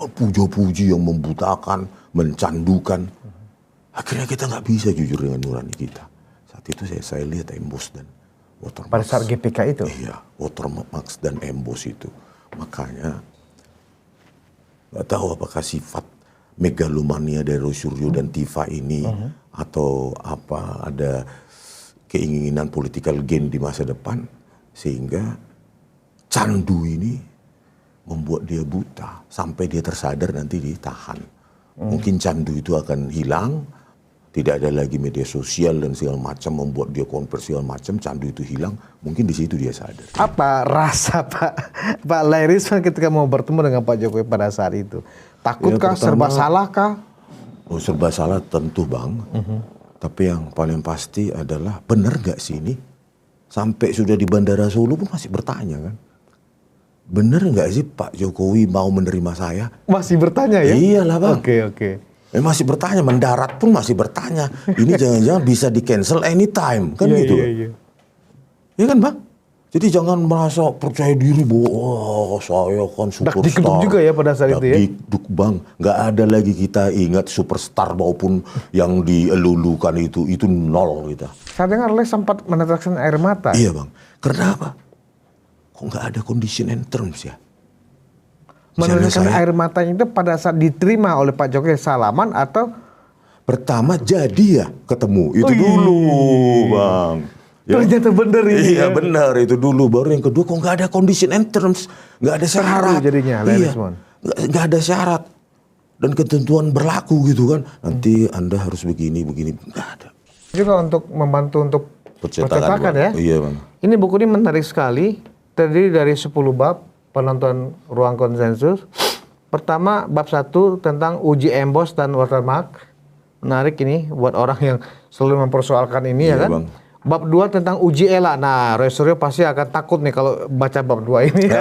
puja-puji yang membutakan, mencandukan. Akhirnya kita nggak bisa jujur dengan nurani kita. Saat itu saya lihat Embos dan Watermax. Pada saat GPK itu? Iya, Watermax dan Embos itu. Makanya nggak tahu apakah sifat megalomania dari Roy Suryo dan Tifa ini atau apa ada keinginan political gain di masa depan sehingga candu ini membuat dia buta sampai dia tersadar nanti ditahan. Mungkin candu itu akan hilang, tidak ada lagi media sosial dan segala macam membuat dia konversi segala macam, candu itu hilang, mungkin di situ dia sadar. Apa rasa Pak Lairisman ketika mau bertemu dengan Pak Jokowi pada saat itu? Takutkah, serba salahkah? Oh, serba salah tentu Bang. Tapi yang paling pasti adalah benar gak sih ini? Sampai sudah di Bandara Solo pun masih bertanya kan. Bener nggak sih Pak Jokowi mau menerima saya? Masih bertanya ya? Iyalah Bang. Oke. Masih bertanya, mendarat pun masih bertanya. Ini jangan-jangan bisa di cancel anytime kan gitu. Iya. Iya kan Bang? Jadi jangan merasa percaya diri bahwa saya kan superstar. Dak-dikduk juga ya pada saat itu ya? Dak-dikduk Bang. Nggak ada lagi kita ingat superstar maupun yang dielulukan itu nol kita. Saya dengar Le sempat meneteskan air mata. Iya Bang. Karena apa? Kok nggak ada condition and terms ya? Meneteskan air matanya itu pada saat diterima oleh Pak Jokowi salaman atau? Pertama jadi ya ketemu. Itu dulu Bang. Ya. Ternyata bener ini. Iya benar itu dulu. Baru yang kedua kok nggak ada condition and terms. Nggak ada syarat. Jadinya iya. Nggak ada syarat. Dan ketentuan berlaku gitu kan. Nanti Anda harus begini. Nggak ada. Juga untuk membantu untuk percetakan ya. Iya Bang. Ini buku ini menarik sekali. Terdiri dari 10 bab penonton Ruang Konsensus. Pertama bab 1 tentang uji Embos dan Watermark. Menarik ini buat orang yang selalu mempersoalkan ini ya kan. Bang. Bab 2 tentang uji ELA. Nah Roy Suryo pasti akan takut nih kalau baca bab 2 ini.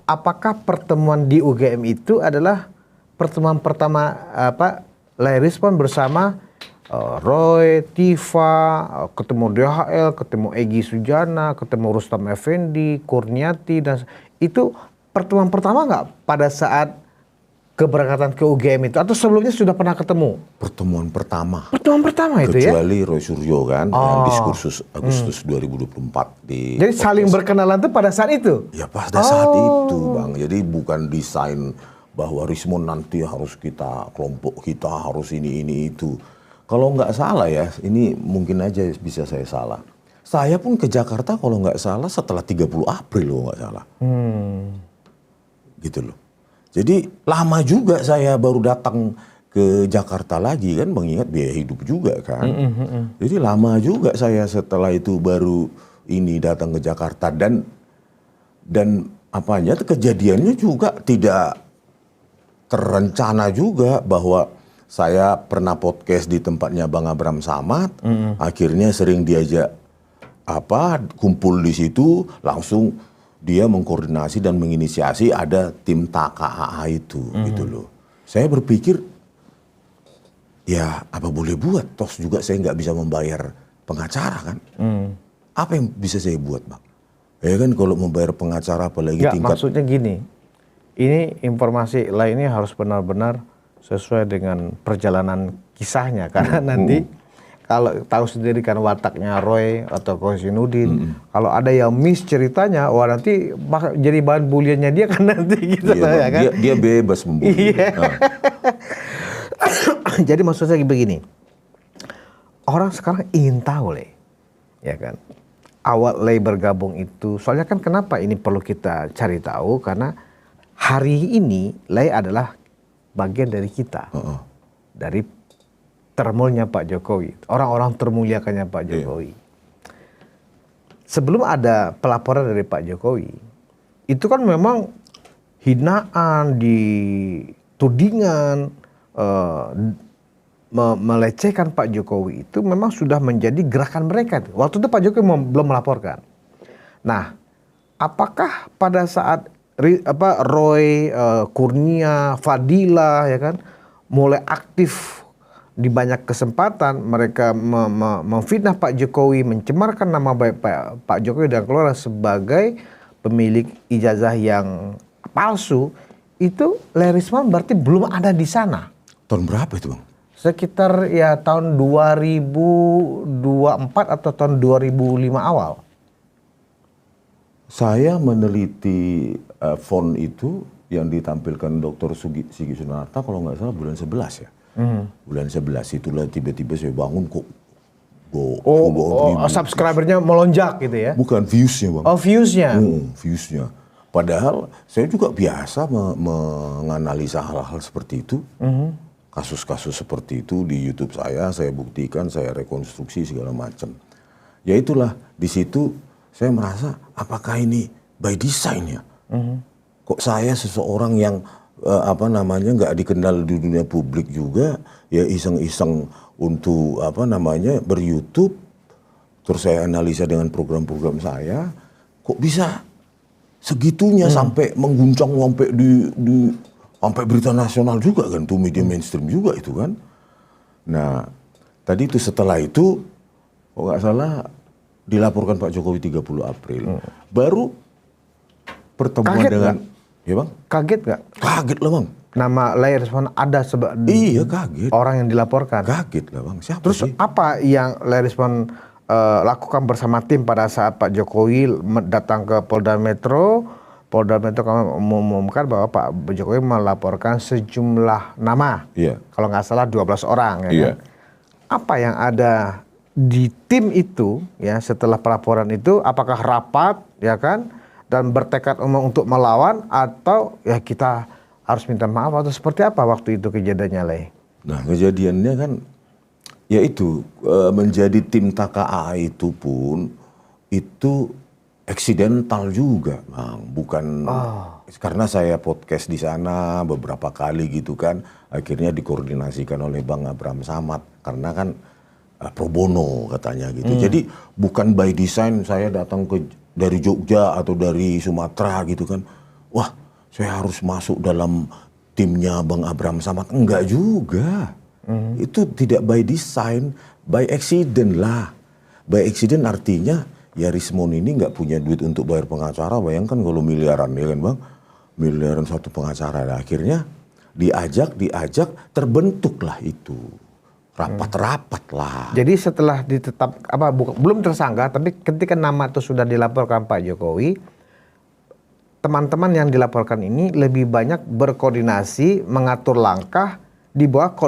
Apakah pertemuan di UGM itu adalah pertemuan pertama Lairisman bersama Roy, Tifa, ketemu DHL, ketemu Egy Sujana, ketemu Rustam Effendi, Kurniati, dan itu pertemuan pertama nggak pada saat keberangkatan ke UGM itu? Atau sebelumnya sudah pernah ketemu? Pertemuan pertama. Pertemuan pertama itu ya? Kecuali Roy Suryo kan, yang diskursus Agustus 2024 di. Jadi saling berkenalan tuh pada saat itu? Ya pada saat itu Bang. Jadi bukan desain bahwa Rismon nanti harus kita, kelompok kita harus ini itu. Kalau nggak salah ya, ini mungkin aja bisa saya salah. Saya pun ke Jakarta kalau nggak salah setelah 30 April loh nggak salah. Gitu loh. Jadi lama juga saya baru datang ke Jakarta lagi kan, mengingat biaya hidup juga kan. Jadi lama juga saya setelah itu baru ini datang ke Jakarta dan apanya kejadiannya juga tidak terencana juga bahwa saya pernah podcast di tempatnya Bang Abraham Samad, akhirnya sering diajak kumpul di situ, langsung dia mengkoordinasi dan menginisiasi ada tim TKAA itu, gitu loh. Saya berpikir, ya apa boleh buat, toh juga saya nggak bisa membayar pengacara kan. Apa yang bisa saya buat Bang? Ya kan kalau membayar pengacara apalagi tingkat. Maksudnya gini, ini informasi lainnya harus benar-benar sesuai dengan perjalanan kisahnya. Karena nanti kalau tahu sendiri kan wataknya Roy atau Kosinudin, kalau ada yang miss ceritanya, wah nanti jadi bahan buliannya dia kan nanti gitu ya kan. Dia bebas membuli. Iya. Jadi maksud saya begini, orang sekarang ingin tahu ya kan. Awal Lei bergabung itu, soalnya kan kenapa ini perlu kita cari tahu, karena hari ini Lei adalah bagian dari kita, dari termulnya Pak Jokowi, orang-orang termuliakannya Pak Jokowi. Sebelum ada pelaporan dari Pak Jokowi, itu kan memang hinaan, ditudingan, melecehkan Pak Jokowi itu memang sudah menjadi gerakan mereka. Waktu itu Pak Jokowi belum melaporkan. Nah, apakah pada saat Roy, Kurnia, Fadila, ya kan, mulai aktif di banyak kesempatan mereka memfitnah Pak Jokowi, mencemarkan nama baik Pak Jokowi dan keluarga sebagai pemilik ijazah yang palsu. Itu Lerisman berarti belum ada di sana. Tahun berapa itu, Bang? Sekitar ya tahun 2024 atau tahun 2005 awal. Saya meneliti font itu yang ditampilkan Dr. Sigi Sunarta kalau nggak salah bulan 11 ya. Bulan 11 itulah tiba-tiba saya bangun kok Subscribernya melonjak gitu ya? Bukan viewsnya, Bang. Oh, viewsnya? Viewsnya. Padahal saya juga biasa menganalisa hal-hal seperti itu. Kasus-kasus seperti itu di YouTube saya buktikan, saya rekonstruksi segala macam. Ya itulah, di situ saya merasa apakah ini by design ya? Kok saya seseorang yang nggak dikenal di dunia publik juga, ya iseng-iseng untuk ber-YouTube, terus saya analisa dengan program-program saya, kok bisa segitunya sampai mengguncang sampai sampai berita nasional juga kan, tuh media mainstream juga itu kan. Nah, tadi itu setelah itu, kok nggak salah dilaporkan Pak Jokowi 30 April. Baru pertemuan kaget dengan, gak? ya Bang? Kaget nggak? Kaget lah Bang. Nama Lerisman ada iya kaget. Orang yang dilaporkan. Kaget lah Bang. Siapa Terus sih? apa yang Lerisman lakukan bersama tim pada saat Pak Jokowi datang ke Polda Metro? Polda Metro mengumumkan bahwa Pak Jokowi melaporkan sejumlah nama. Iya. Kalau nggak salah 12 orang. Ya Iya. kan? Apa yang ada di tim itu ya setelah pelaporan itu? Apakah rapat ya kan? Dan bertekad untuk melawan atau ya kita harus minta maaf atau seperti apa waktu itu kejadiannya, Le? Nah, kejadiannya kan ya itu menjadi tim TKA itu pun itu eksidental juga, Bang. Bukan karena saya podcast di sana beberapa kali gitu kan, akhirnya dikoordinasikan oleh Bang Abraham Samad karena kan pro bono katanya gitu. Jadi bukan by design saya datang dari Jogja atau dari Sumatera gitu kan. Wah, saya harus masuk dalam timnya Bang Abraham Samad. Enggak juga. Itu tidak by design, by accident lah. By accident artinya ya Rismon ini nggak punya duit untuk bayar pengacara. Bayangkan kalau miliaran ya kan Bang. Miliaran satu pengacara. Nah, akhirnya diajak terbentuklah itu. Rapat-rapat lah. Jadi setelah belum tersangka, tapi ketika nama itu sudah dilaporkan Pak Jokowi, teman-teman yang dilaporkan ini lebih banyak berkoordinasi, mengatur langkah di bawah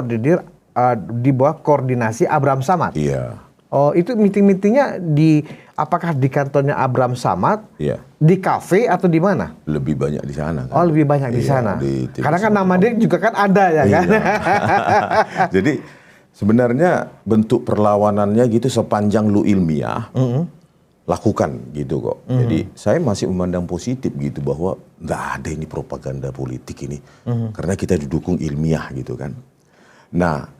koordinasi Abraham Samad. Iya. Oh, itu meeting-meetingnya apakah di kantornya Abraham Samad? Iya. Di kafe atau di mana? Lebih banyak di sana kan. Oh, lebih banyak di sana. Karena kan nama dia juga kan ada ya kan. Jadi sebenarnya bentuk perlawanannya gitu sepanjang lu ilmiah, lakukan gitu kok. Jadi saya masih memandang positif gitu bahwa nggak ada ini propaganda politik ini, karena kita didukung ilmiah gitu kan. Nah,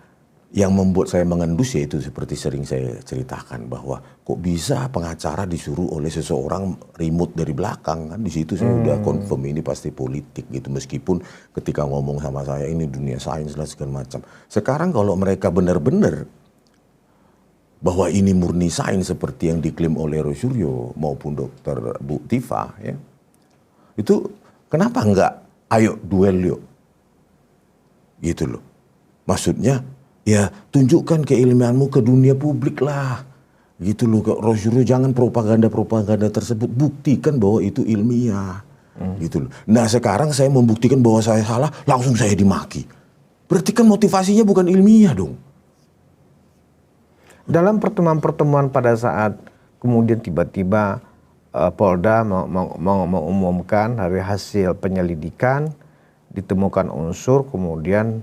yang membuat saya mengendus yaitu seperti sering saya ceritakan bahwa kok bisa pengacara disuruh oleh seseorang remote dari belakang kan. Di situ saya udah confirm ini pasti politik gitu, meskipun ketika ngomong sama saya ini dunia sains lah segala macam. Sekarang kalau mereka benar-benar bahwa ini murni sains seperti yang diklaim oleh Roy Suryo maupun Dokter Bu Tifa ya, itu kenapa enggak ayo duel yuk gitu loh. Maksudnya ya tunjukkan keilmianmu ke dunia publik lah. Gitu loh, Roy Suryo jangan propaganda-propaganda tersebut, buktikan bahwa itu ilmiah. Gitu loh. Nah sekarang saya membuktikan bahwa saya salah, langsung saya dimaki. Berarti kan motivasinya bukan ilmiah dong. Dalam pertemuan-pertemuan pada saat kemudian tiba-tiba Polda mengumumkan dari hasil penyelidikan, ditemukan unsur kemudian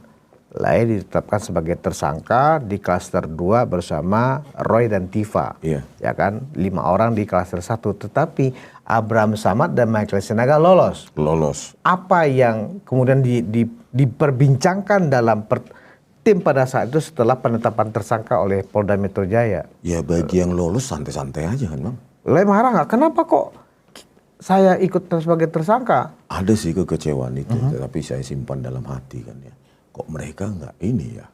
Lai ditetapkan sebagai tersangka di klaster 2 bersama Roy dan Tifa. Iya. Ya kan, 5 orang di klaster 1. Tetapi Abraham Samad dan Michael Sinaga lolos. Lolos. Apa yang kemudian diperbincangkan dalam tim pada saat itu setelah penetapan tersangka oleh Polda Metro Jaya? Ya bagi yang lolos santai-santai aja kan Bang. Lai marah nggak? Kenapa kok saya ikut sebagai tersangka. Ada sih kekecewaan itu, tetapi saya simpan dalam hati kan ya. Kok mereka nggak ini ya?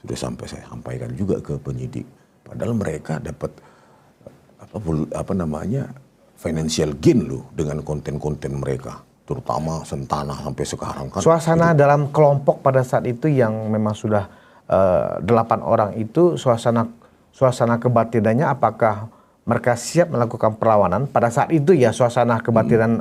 Sudah sampai saya sampaikan juga ke penyidik. Padahal mereka dapat apa namanya financial gain loh dengan konten-konten mereka, terutama Sentana sampai sekarang kan. Suasana dalam kelompok pada saat itu yang memang sudah 8 orang itu, suasana kebatinannya apakah mereka siap melakukan perlawanan pada saat itu ya, suasana kebatinan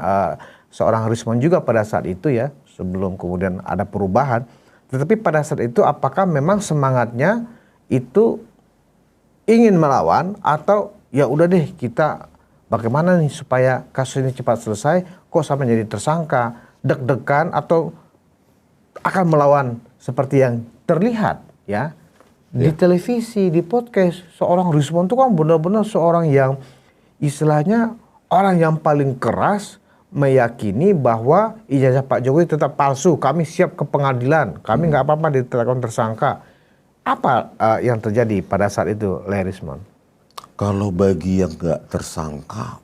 seorang Rismon juga pada saat itu ya, sebelum kemudian ada perubahan. Tetapi pada saat itu apakah memang semangatnya itu ingin melawan atau ya udah deh kita bagaimana nih supaya kasus ini cepat selesai, kok sampai jadi tersangka, deg-degan atau akan melawan seperti yang terlihat ya di televisi, di podcast. Seorang Rismon itu kan benar-benar seorang yang istilahnya orang yang paling keras meyakini bahwa ijazah Pak Jokowi tetap palsu. Kami siap ke pengadilan, kami nggak apa-apa ditetapkan tersangka. Apa yang terjadi pada saat itu, Le Rismon? Kalau bagi yang nggak tersangka,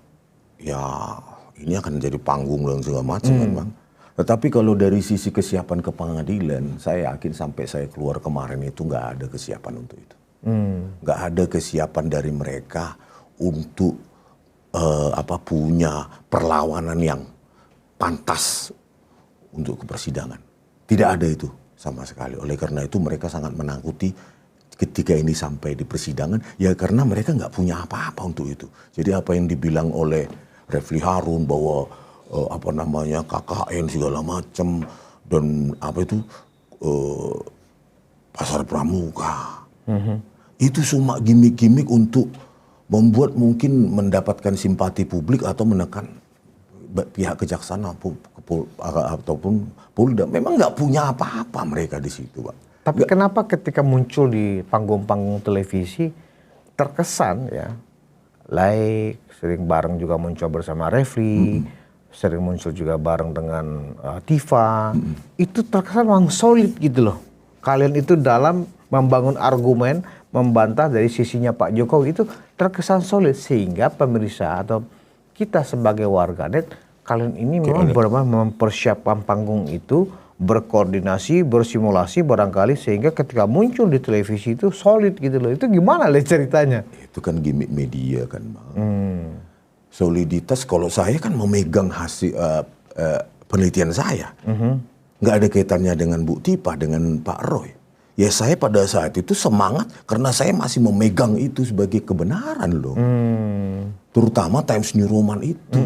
ya ini akan jadi panggung dan segala macam kan Bang. Tetapi kalau dari sisi kesiapan ke pengadilan, saya yakin sampai saya keluar kemarin itu nggak ada kesiapan untuk itu. Nggak ada kesiapan dari mereka untuk punya perlawanan yang pantas untuk ke persidangan. Tidak ada itu sama sekali. Oleh karena itu mereka sangat menangkuti ketika ini sampai di persidangan, ya karena mereka nggak punya apa-apa untuk itu. Jadi apa yang dibilang oleh Refli Harun bahwa KKN segala macam dan pasar pramuka, itu cuma gimmick-gimmick untuk membuat mungkin mendapatkan simpati publik atau menekan pihak kejaksaan ataupun Polda. Memang nggak punya apa-apa mereka di situ, Pak. Tapi kenapa ketika muncul di panggung-panggung televisi terkesan ya, like sering bareng juga muncul bersama Refli, sering muncul juga bareng dengan Tifa, itu terkesan memang solid gitu loh. Kalian itu dalam membangun argumen, membantah dari sisinya Pak Jokowi itu terkesan solid sehingga pemirsa atau kita sebagai warganet, kalian ini memang benar-benar mempersiapkan panggung itu, berkoordinasi, bersimulasi barangkali sehingga ketika muncul di televisi itu solid gitu loh. Itu gimana Le ceritanya? Itu kan gimmick media kan Bang. Soliditas kalau saya kan memegang hasil penelitian saya. Nggak ada kaitannya dengan Bu Tipa, dengan Pak Roy. Ya saya pada saat itu semangat karena saya masih memegang itu sebagai kebenaran loh. Terutama Times New Roman itu.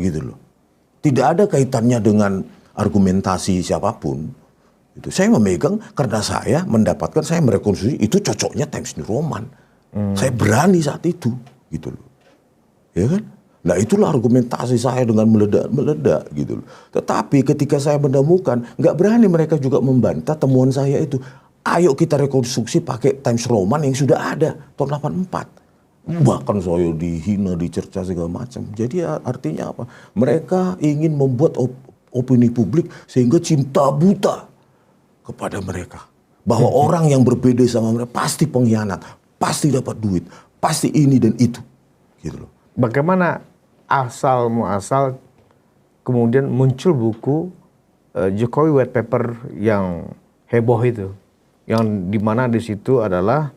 Gitu loh. Tidak ada kaitannya dengan argumentasi siapapun. Itu saya memegang karena saya mendapatkan, saya merekonstruksi itu cocoknya Times New Roman. Saya berani saat itu, gitu loh. Ya kan? Nah itulah argumentasi saya dengan meledak gitu loh. Tetapi ketika saya menemukan, nggak berani mereka juga membantah temuan saya itu. Ayo kita rekonstruksi pakai Times Roman yang sudah ada tahun 84. Bahkan saya dihina, dicerca segala macam. Jadi artinya apa? Mereka ingin membuat opini publik sehingga cinta buta kepada mereka. Bahwa orang yang berbeda sama mereka pasti pengkhianat, pasti dapat duit, pasti ini dan itu. Gitu loh. Bagaimana asal muasal kemudian muncul buku Jokowi White Paper yang heboh itu, yang dimana di situ adalah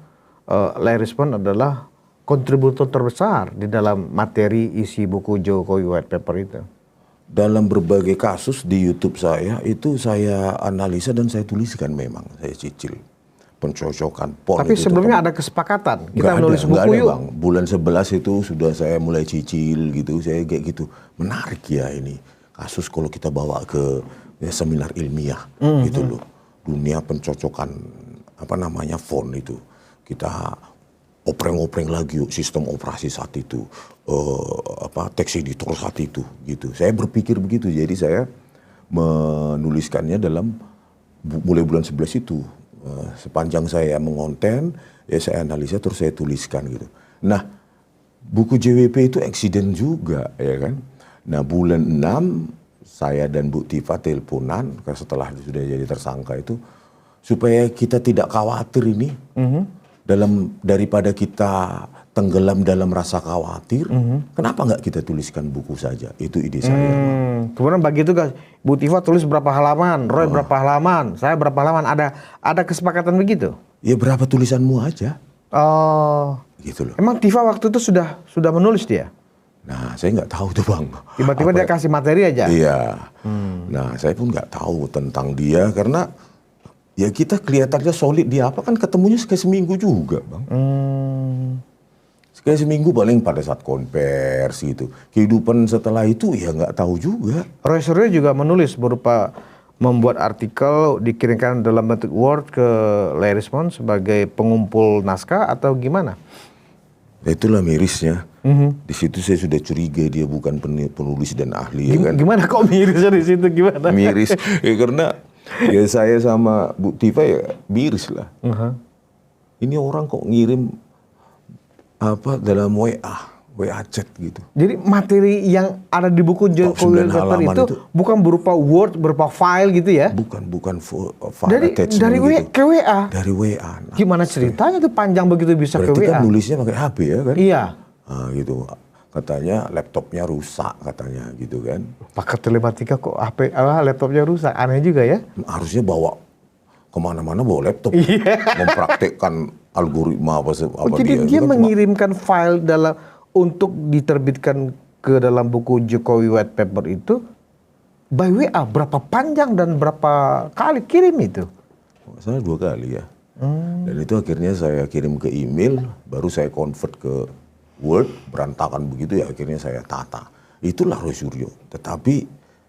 Le Rismon adalah kontributor terbesar di dalam materi isi buku Jokowi White Paper itu. Dalam berbagai kasus di YouTube saya itu saya analisa dan saya tuliskan, memang saya cicil pencocokan pon. Tapi itu sebelumnya ada kesepakatan kita nulis buku ada, yuk. Bang. Bulan 11 itu sudah saya mulai cicil gitu, saya kayak gitu. Menarik ya ini kasus kalau kita bawa ke seminar ilmiah gitu loh. Dunia pencocokan font itu. Kita opreng-opreng lagi yuk sistem operasi saat itu. Teks editor saat itu gitu. Saya berpikir begitu. Jadi saya menuliskannya dalam mulai bulan 11 itu. Sepanjang saya mengonten, ya saya analisa terus saya tuliskan gitu. Nah, buku JWP itu eksiden juga, ya kan. Nah, bulan 6 saya dan Bu Tifa teleponan setelah sudah jadi tersangka itu supaya kita tidak khawatir ini. daripada kita tenggelam dalam rasa khawatir, kenapa nggak kita tuliskan buku saja? Itu ide saya. Kemudian begitu guys, Bu Tifa tulis berapa halaman, Roy berapa halaman, saya berapa halaman, ada kesepakatan begitu? Ya berapa tulisanmu aja. Oh, Gitu loh. emang Tifa waktu itu sudah menulis dia? Nah, saya nggak tahu tuh Bang. Tiba-tiba dia kasih materi aja? Iya. Nah, saya pun nggak tahu tentang dia karena ya kita kelihatannya solid dia apa kan ketemunya sekali seminggu juga Bang. Sekali seminggu paling pada saat konversi gitu. Kehidupan setelah itu ya nggak tahu juga. Roy Suryo juga menulis berupa membuat artikel dikirimkan dalam bentuk Word ke Lerismon sebagai pengumpul naskah atau gimana? Itulah mirisnya. Di situ saya sudah curiga dia bukan penulis dan ahli. Ya kan? Gimana kok mirisnya di situ gimana? Miris. Ya karena ya saya sama Bu Tifa ya miris lah. Ini orang kok ngirim apa dalam WA chat gitu. Jadi materi yang ada di buku Jokowi Paper itu bukan berupa Word, berupa file gitu ya? Bukan file attachment dari gitu. ke WA? Dari WA. Nah, gimana ceritanya tuh panjang begitu bisa ke WA? berarti kan nulisnya pakai HP ya kan? Iya. Nah, gitu. Katanya laptopnya rusak katanya gitu kan. Pakai telematika kok laptopnya rusak, aneh juga ya? Harusnya bawa kemana-mana bawa laptop. Mempraktekkan algoritma apa jadi dia mengirimkan file untuk diterbitkan ke dalam buku Jokowi White Paper itu by WA berapa panjang dan berapa kali kirim itu? Saya 2 kali ya. Dan itu akhirnya saya kirim ke email, baru saya convert ke Word, berantakan begitu ya akhirnya saya tata. Itulah Roy Suryo. Tetapi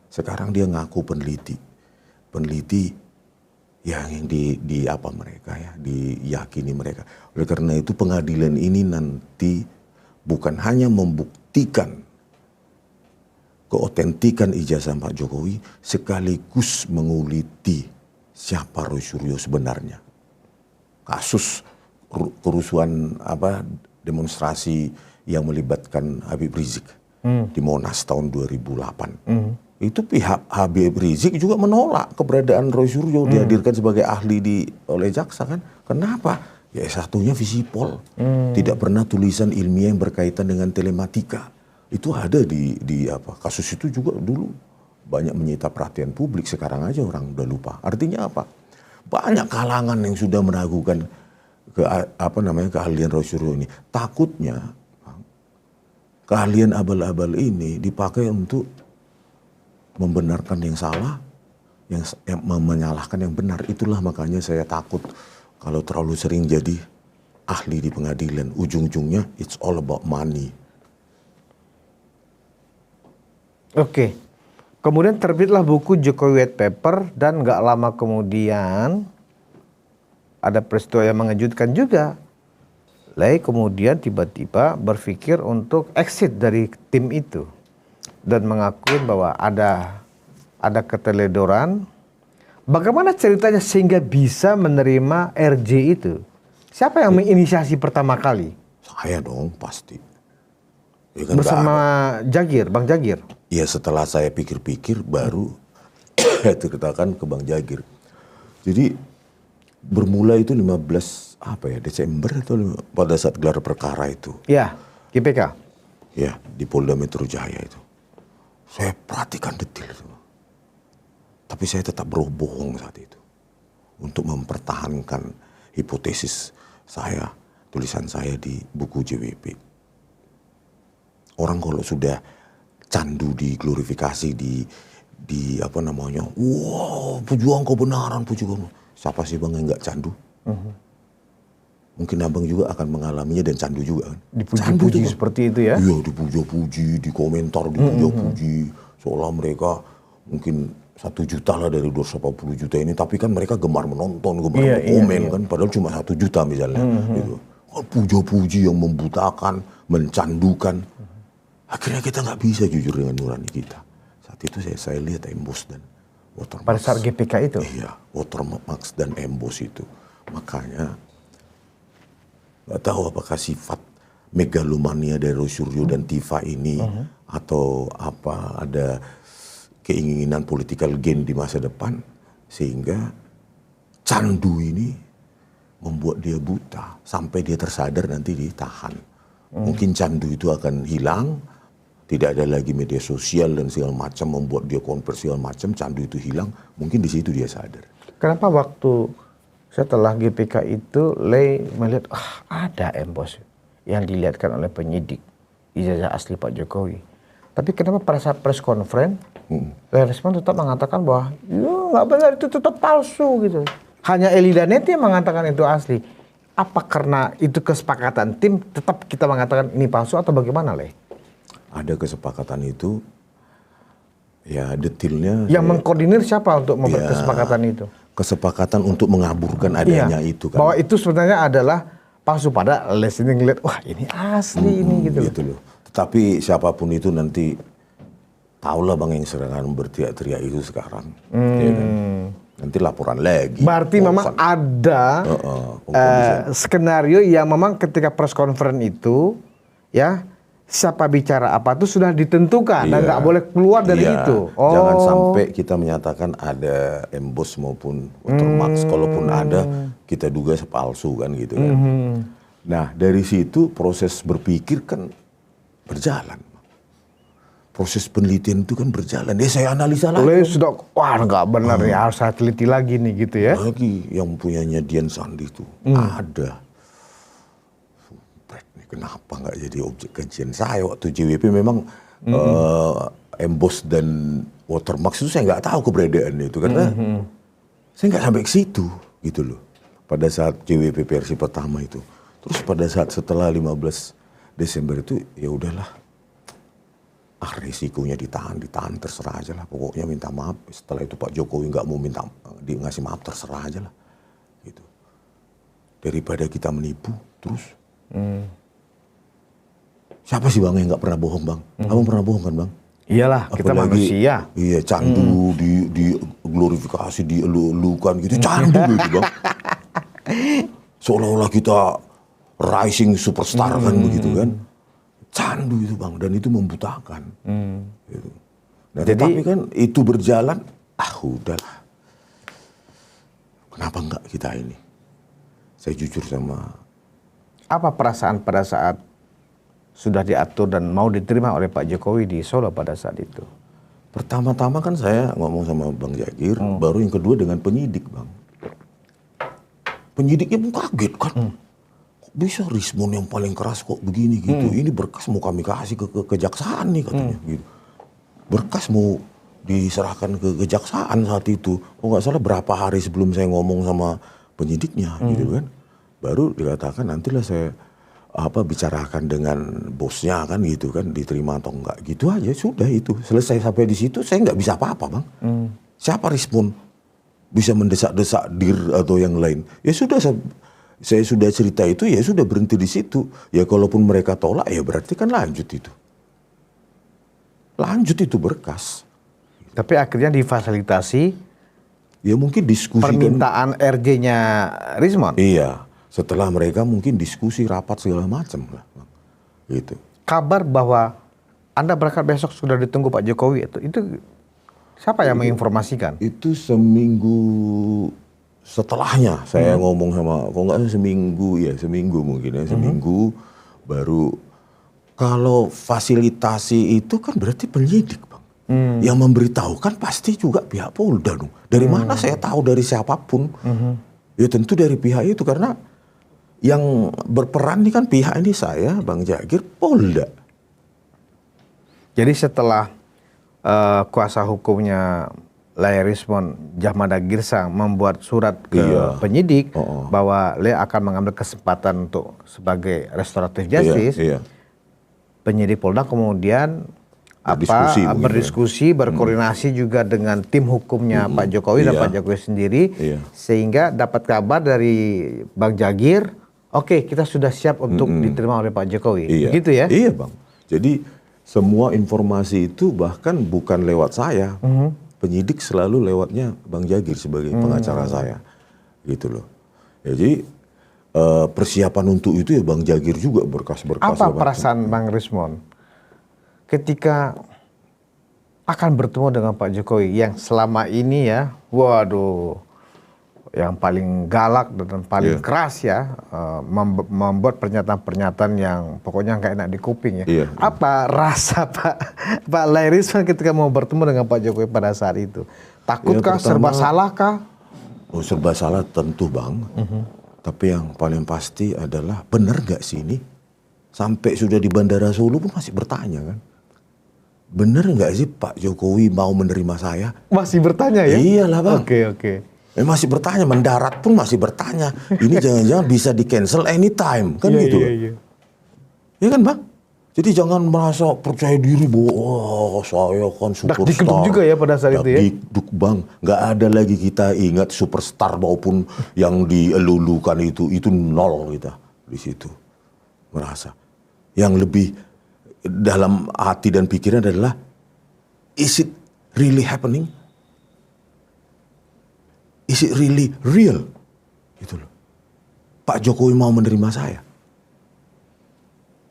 sekarang dia ngaku peneliti. Peneliti yang di apa mereka ya, diyakini mereka. Oleh karena itu pengadilan ini nanti bukan hanya membuktikan keotentikan ijazah Pak Jokowi, sekaligus menguliti siapa Roy Suryo sebenarnya. Kasus kerusuhan demonstrasi yang melibatkan Habib Rizik di Monas tahun 2008. Itu pihak Habib Rizik juga menolak keberadaan Roy Suryo dihadirkan sebagai ahli oleh jaksa kan. Kenapa? Ya satunya visipol. Tidak pernah tulisan ilmiah yang berkaitan dengan telematika. Itu ada di kasus itu juga dulu banyak menyita perhatian publik. Sekarang aja orang udah lupa. Artinya apa? Banyak kalangan yang sudah meragukan keahlian Roy Suryo ini. Takutnya keahlian abal-abal ini dipakai untuk membenarkan yang salah, yang menyalahkan yang benar. Itulah makanya saya takut kalau terlalu sering jadi ahli di pengadilan. Ujung-ujungnya it's all about money. Oke. Kemudian terbitlah buku Jokowi White Paper dan nggak lama kemudian ada peristiwa yang mengejutkan juga. Lei kemudian tiba-tiba berpikir untuk exit dari tim itu dan mengakui bahwa ada keteledoran. Bagaimana ceritanya sehingga bisa menerima RJ itu? Siapa yang menginisiasi pertama kali? Saya dong pasti. Ya kan bersama Jagir, Bang Jagir. Iya setelah saya pikir-pikir baru saya ceritakan ke Bang Jagir. Jadi bermula itu 15 Desember atau pada saat gelar perkara itu. Ya, GPK. Ya, di Polda Metro Jaya itu. Saya perhatikan detail itu. Tapi saya tetap berbohong saat itu. Untuk mempertahankan hipotesis saya, tulisan saya di buku JWP. Orang kalau sudah candu di glorifikasi, wow, pejuang kebenaran, pejuang. Siapa sih Bang yang nggak candu? Mungkin Abang juga akan mengalaminya dan candu juga kan. Dipuji-puji seperti itu ya? Iya, dipuji-puji, dikomentar, dipuji-puji. Seolah mereka mungkin 1 juta lah dari 280 juta ini. Tapi kan mereka gemar menonton, gemar komen kan. Padahal cuma 1 juta misalnya. Gitu. Puja-puji yang membutakan, mencandukan. Akhirnya kita nggak bisa jujur dengan nurani kita. Saat itu saya lihat Embos dan Watermax. Pada saat GPK itu? Iya, Watermax dan Embos itu. Makanya nggak tahu apakah sifat megalomania dari Roy Suryo dan Tifa ini atau apa ada keinginan political gain di masa depan sehingga candu ini membuat dia buta sampai dia tersadar nanti ditahan. Mungkin candu itu akan hilang, tidak ada lagi media sosial dan segala macam membuat dia konversi segala macam, candu itu hilang, mungkin di situ dia sadar. Kenapa waktu setelah GPK itu Lei melihat ada embos yang dilihatkan oleh penyidik ijazah asli Pak Jokowi. Tapi kenapa pada saat press conference Lei Rismon tetap mengatakan bahwa nggak benar, itu tetap palsu gitu. Hanya Eli Danetti yang mengatakan itu asli. Apa karena itu kesepakatan tim tetap kita mengatakan ini palsu atau bagaimana, Lei? Ada kesepakatan itu, ya detailnya. Yang mengkoordinir siapa untuk membuat kesepakatan itu? Kesepakatan untuk mengaburkan adanya itu kan. Bahwa itu sebenarnya adalah palsu, pada Les ini ngeliat, wah ini asli ini gitu. Gitu loh. Tetapi siapapun itu nanti tahulah Bang yang serangan berteriak-teriak itu sekarang. Ya kan? Nanti laporan lagi. Berarti memang ada skenario yang memang ketika press conference itu ya siapa bicara apa itu sudah ditentukan dan nggak boleh keluar dari itu. Jangan sampai kita menyatakan ada embos maupun watermark. Kalaupun ada, kita duga palsu kan gitu kan. Nah dari situ proses berpikir kan berjalan. Proses penelitian itu kan berjalan. Saya analisa lagi. Sudah, wah nggak benar nih, harus saya teliti lagi nih gitu ya. Lagi yang punyanya Dian Sandi itu ada. Kenapa nggak jadi objek kajian saya waktu JWP memang emboss dan watermark itu saya nggak tahu keberadaannya itu karena saya nggak sampai ke situ gitu loh pada saat JWP versi pertama itu. Terus pada saat setelah 15 Desember itu ya udahlah, risikonya ditahan terserah aja lah, pokoknya minta maaf. Setelah itu Pak Jokowi nggak mau ngasih maaf, terserah aja lah gitu, daripada kita menipu terus. Siapa sih Bang yang nggak pernah bohong Bang? Abang pernah bohong kan Bang? Iyalah, kita manusia. Iya, candu di glorifikasi, dielu-elukan gitu, candu gitu Bang. Seolah-olah kita rising superstar kan begitu kan. Candu itu Bang, dan itu membutakan. Gitu. Nah, tetapi kan itu berjalan, udahlah. Kenapa enggak kita ini? Saya jujur sama. Apa perasaan pada saat sudah diatur dan mau diterima oleh Pak Jokowi di Solo pada saat itu? Pertama-tama kan saya ngomong sama Bang Jagir, baru yang kedua dengan penyidik Bang. Penyidiknya pun kaget kan. Kok bisa Rismon yang paling keras kok begini gitu. Ini berkas mau kami kasih ke kejaksaan nih katanya gitu. Berkas mau diserahkan ke kejaksaan saat itu. Oh nggak salah berapa hari sebelum saya ngomong sama penyidiknya gitu kan. Baru dikatakan nantilah saya bicarakan dengan bosnya kan gitu kan, diterima atau enggak gitu aja, sudah itu selesai. Sampai di situ saya nggak bisa apa-apa Bang. Siapa Rismon bisa mendesak-desak DIR atau yang lain? Ya sudah, saya sudah cerita itu, ya sudah berhenti di situ. Ya kalaupun mereka tolak ya berarti kan lanjut itu berkas. Tapi akhirnya difasilitasi. Ya mungkin diskusi permintaan RJ-nya Rismon. Iya. Setelah mereka mungkin diskusi, rapat segala macam lah, gitu. Kabar bahwa Anda berangkat besok sudah ditunggu Pak Jokowi itu siapa yang menginformasikan? Itu seminggu setelahnya saya ngomong sama, kok nggak seminggu mungkin ya, seminggu baru. Kalau fasilitasi itu kan berarti penyidik Bang. Yang memberitahukan pasti juga pihak Polda dong. Dari mana saya tahu, dari siapapun? Ya tentu dari pihak itu, karena yang berperan ini kan pihak ini saya, Bang Jagir, Polda. Jadi setelah kuasa hukumnya Lei Rismon, Jahmada Girsang, membuat surat ke penyidik bahwa Lei akan mengambil kesempatan untuk sebagai restoratif justice, penyidik Polda kemudian berdiskusi, berkoordinasi juga dengan tim hukumnya Pak Jokowi dan Pak Jokowi sendiri, sehingga dapat kabar dari Bang Jagir. Oke, kita sudah siap untuk diterima oleh Pak Jokowi. Gitu ya? Iya Bang. Jadi semua informasi itu bahkan bukan lewat saya. Penyidik selalu lewatnya Bang Jagir sebagai pengacara saya. Gitu loh. Jadi persiapan untuk itu ya Bang Jagir juga, berkas-berkas. Apa perasaan Bang Rismon ketika akan bertemu dengan Pak Jokowi yang selama ini ya, waduh, yang paling galak dan paling keras ya, membuat pernyataan-pernyataan yang pokoknya nggak enak di kuping ya. Apa rasa Pak Lairisman ketika mau bertemu dengan Pak Jokowi pada saat itu? Takutkah, serba salahkah? Oh, serba salah tentu Bang. Tapi yang paling pasti adalah benar nggak sih ini? Sampai sudah di Bandara Solo pun masih bertanya kan. Bener nggak sih Pak Jokowi mau menerima saya? Masih bertanya ya? Iyalah Bang. Oke. Masih bertanya, mendarat pun masih bertanya. Ini jangan-jangan bisa di cancel anytime kan gitu. Iya. Iya kan Bang? Jadi jangan merasa percaya diri bahwa saya kan superstar. Dak-dikduk juga ya pada saat itu ya? Dak-dikduk Bang. Nggak ada lagi kita ingat superstar maupun yang dielulukan itu nol kita di situ. Merasa. Yang lebih dalam hati dan pikiran adalah, is it really happening? Is it really real? Gitu loh. Pak Jokowi mau menerima saya.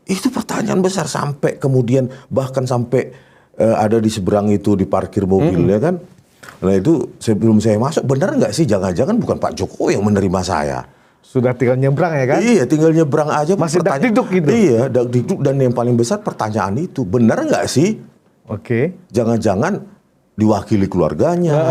Itu pertanyaan besar sampai kemudian bahkan sampai ada di seberang itu di parkir mobilnya kan. Nah itu sebelum saya masuk, benar nggak sih jangan-jangan bukan Pak Jokowi yang menerima saya? Sudah tinggal nyebrang ya kan? Iya, tinggal nyebrang aja. Masih dak-dikduk gitu? Iya, dak-dikduk, dan yang paling besar pertanyaan itu, benar nggak sih? Oke. Jangan-jangan diwakili keluarganya,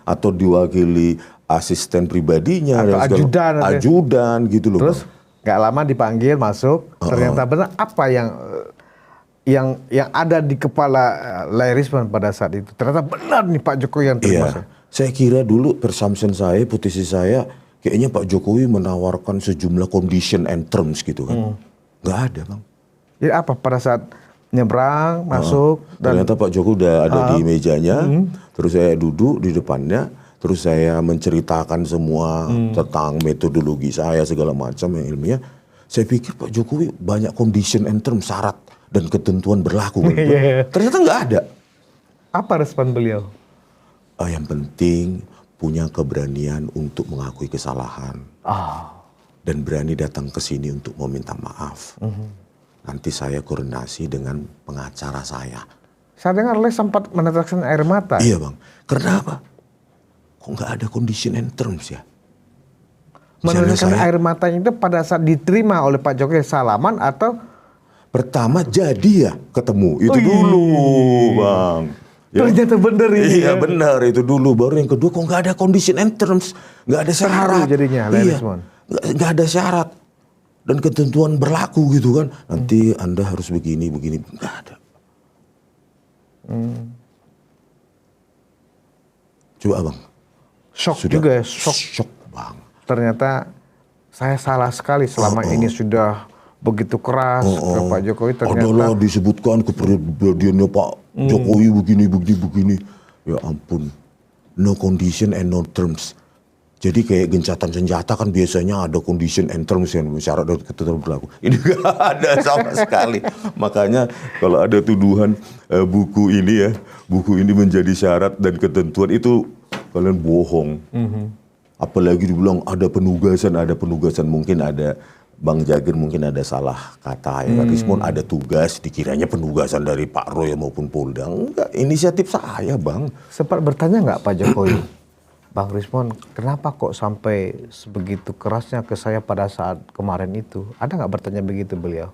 atau diwakili asisten pribadinya, atau dan ajudan gitu loh. Terus nggak lama dipanggil masuk, ternyata benar apa yang ada di kepala Lairisman pada saat itu? Ternyata benar nih Pak Jokowi yang terima. Saya kira dulu perasaan saya, posisi saya, kayaknya Pak Jokowi menawarkan sejumlah condition and terms gitu kan. Nggak ada Bang. Jadi apa pada saat nyebrang, masuk. Ternyata Pak Jokowi udah ada di mejanya, terus saya duduk di depannya, terus saya menceritakan semua tentang metodologi saya, segala macam yang ilmiah. Saya pikir Pak Jokowi banyak condition and terms, syarat dan ketentuan berlaku. Ternyata nggak ada. Apa respon beliau? Yang penting punya keberanian untuk mengakui kesalahan. Dan berani datang ke sini untuk meminta maaf. Nanti saya koordinasi dengan pengacara saya. Saya dengar sempat meneteskan air mata. Iya Bang. Kenapa? Kok nggak ada condition and terms ya? Meneteskan air matanya itu pada saat diterima oleh Pak Jokowi salaman atau? Pertama jadi ya ketemu. Itu dulu Bang. Ya. Ternyata benar ini. Iya benar itu dulu. Baru yang kedua kok nggak ada condition and terms. Nggak ada syarat. Jadinya Lairisman. Nggak ada syarat. Dan ketentuan berlaku gitu kan. Nanti Anda harus begini. Nggak ada. Coba Bang. Shock juga ya. Shock Bang. Ternyata saya salah sekali selama ini sudah begitu keras ke Pak Jokowi. Ternyata adalah disebutkan kepribadiannya Pak Jokowi begini. Ya ampun. No condition and no terms. Jadi kayak gencatan senjata kan biasanya ada condition and terms yang syarat dan ketentuan berlaku. Ini nggak ada sama sekali. Makanya kalau ada tuduhan buku ini menjadi syarat dan ketentuan, itu kalian bohong. Apalagi dibilang ada penugasan, mungkin ada Bang Jagir mungkin ada salah kata ya. Rismon ada tugas, dikiranya penugasan dari Pak Roy maupun Polda. Enggak, inisiatif saya Bang. Sempat bertanya nggak Pak Jokowi, Bang Rismon, kenapa kok sampai sebegitu kerasnya ke saya pada saat kemarin itu? Ada nggak bertanya begitu beliau?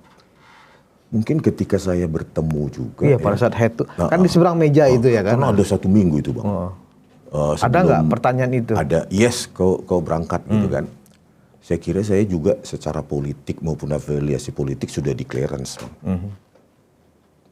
Mungkin ketika saya bertemu juga. Iya, pada saat head to, kan di seberang meja itu ya kan? Karena ada 1 minggu itu Bang. Ada nggak pertanyaan itu? Ada, yes kau berangkat gitu kan. Saya kira saya juga secara politik maupun afiliasi politik sudah di clearance.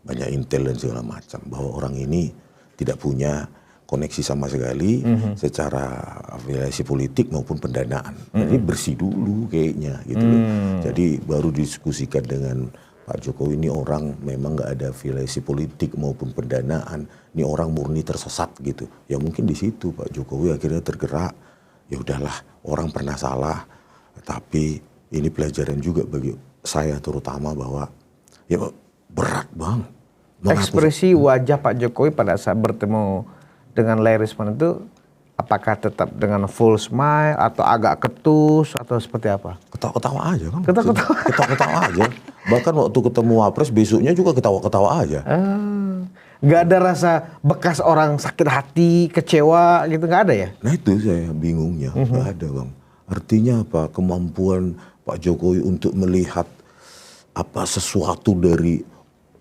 Banyak intel dan segala macam. Bahwa orang ini tidak punya koneksi sama sekali secara afiliasi politik maupun pendanaan. Jadi bersih dulu kayaknya gitu loh. Jadi baru diskusikan dengan Pak Jokowi, ini orang memang nggak ada afiliasi politik maupun pendanaan. Ini orang murni tersesat gitu. Ya mungkin di situ Pak Jokowi akhirnya tergerak. Ya udahlah, orang pernah salah. Tapi ini pelajaran juga bagi saya terutama bahwa ya berat Bang. Ekspresi wajah Pak Jokowi pada saat bertemu dengan Lairisman itu apakah tetap dengan full smile atau agak ketus atau seperti apa? Ketawa-ketawa aja kan. Ketawa-ketawa aja. Bahkan waktu ketemu Wapres besoknya juga ketawa-ketawa aja. Nggak ada rasa bekas orang sakit hati, kecewa gitu, nggak ada ya? Nah itu saya bingungnya, nggak ada Bang. Artinya apa? Kemampuan Pak Jokowi untuk melihat apa sesuatu dari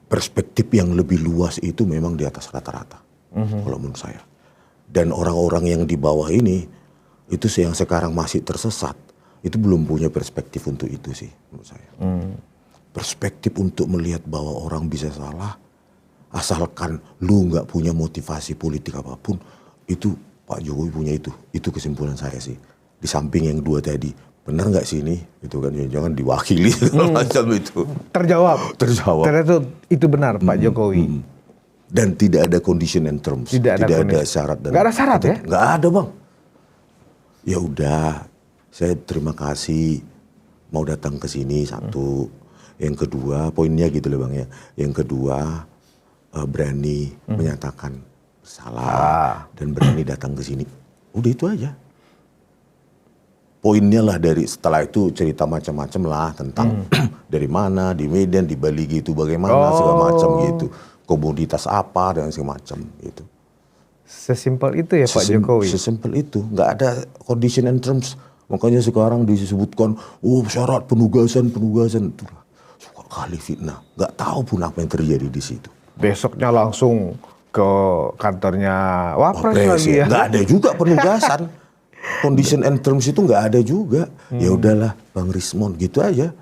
perspektif yang lebih luas itu memang di atas rata-rata, kalau menurut saya. Dan orang-orang yang di bawah ini, itu yang sekarang masih tersesat, itu belum punya perspektif untuk itu sih, menurut saya. Perspektif untuk melihat bahwa orang bisa salah, asalkan lu nggak punya motivasi politik apapun, itu Pak Jokowi punya itu. Itu kesimpulan saya sih. Di samping yang dua tadi, benar nggak sih ini? Itu kan jangan diwakili macam itu. Terjawab. Ternyata itu benar Pak Jokowi. Dan tidak ada condition and terms. Tidak ada syarat. Nggak ada syarat ya? Nggak ada Bang. Ya udah, saya terima kasih mau datang ke sini satu. Yang kedua, poinnya gitu loh Bang ya. Yang kedua, berani menyatakan salah dan berani datang ke sini. Udah itu aja. Poinnya lah dari setelah itu cerita macam-macam lah tentang dari mana, di Medan, di Bali gitu, bagaimana segala macam gitu. Komoditas apa dan segala macam gitu. Sesimpel itu ya Pak Jokowi? Sesimpel itu. Nggak ada condition and terms. Makanya sekarang disebutkan, syarat penugasan. Itulah. Suka kali fitnah. Nggak tahu pun apa yang terjadi di situ. Besoknya langsung ke kantornya Wapres lagi ya? Nggak ada juga penugasan. Condition and terms itu nggak ada juga. Ya udahlah Bang Rismon gitu aja.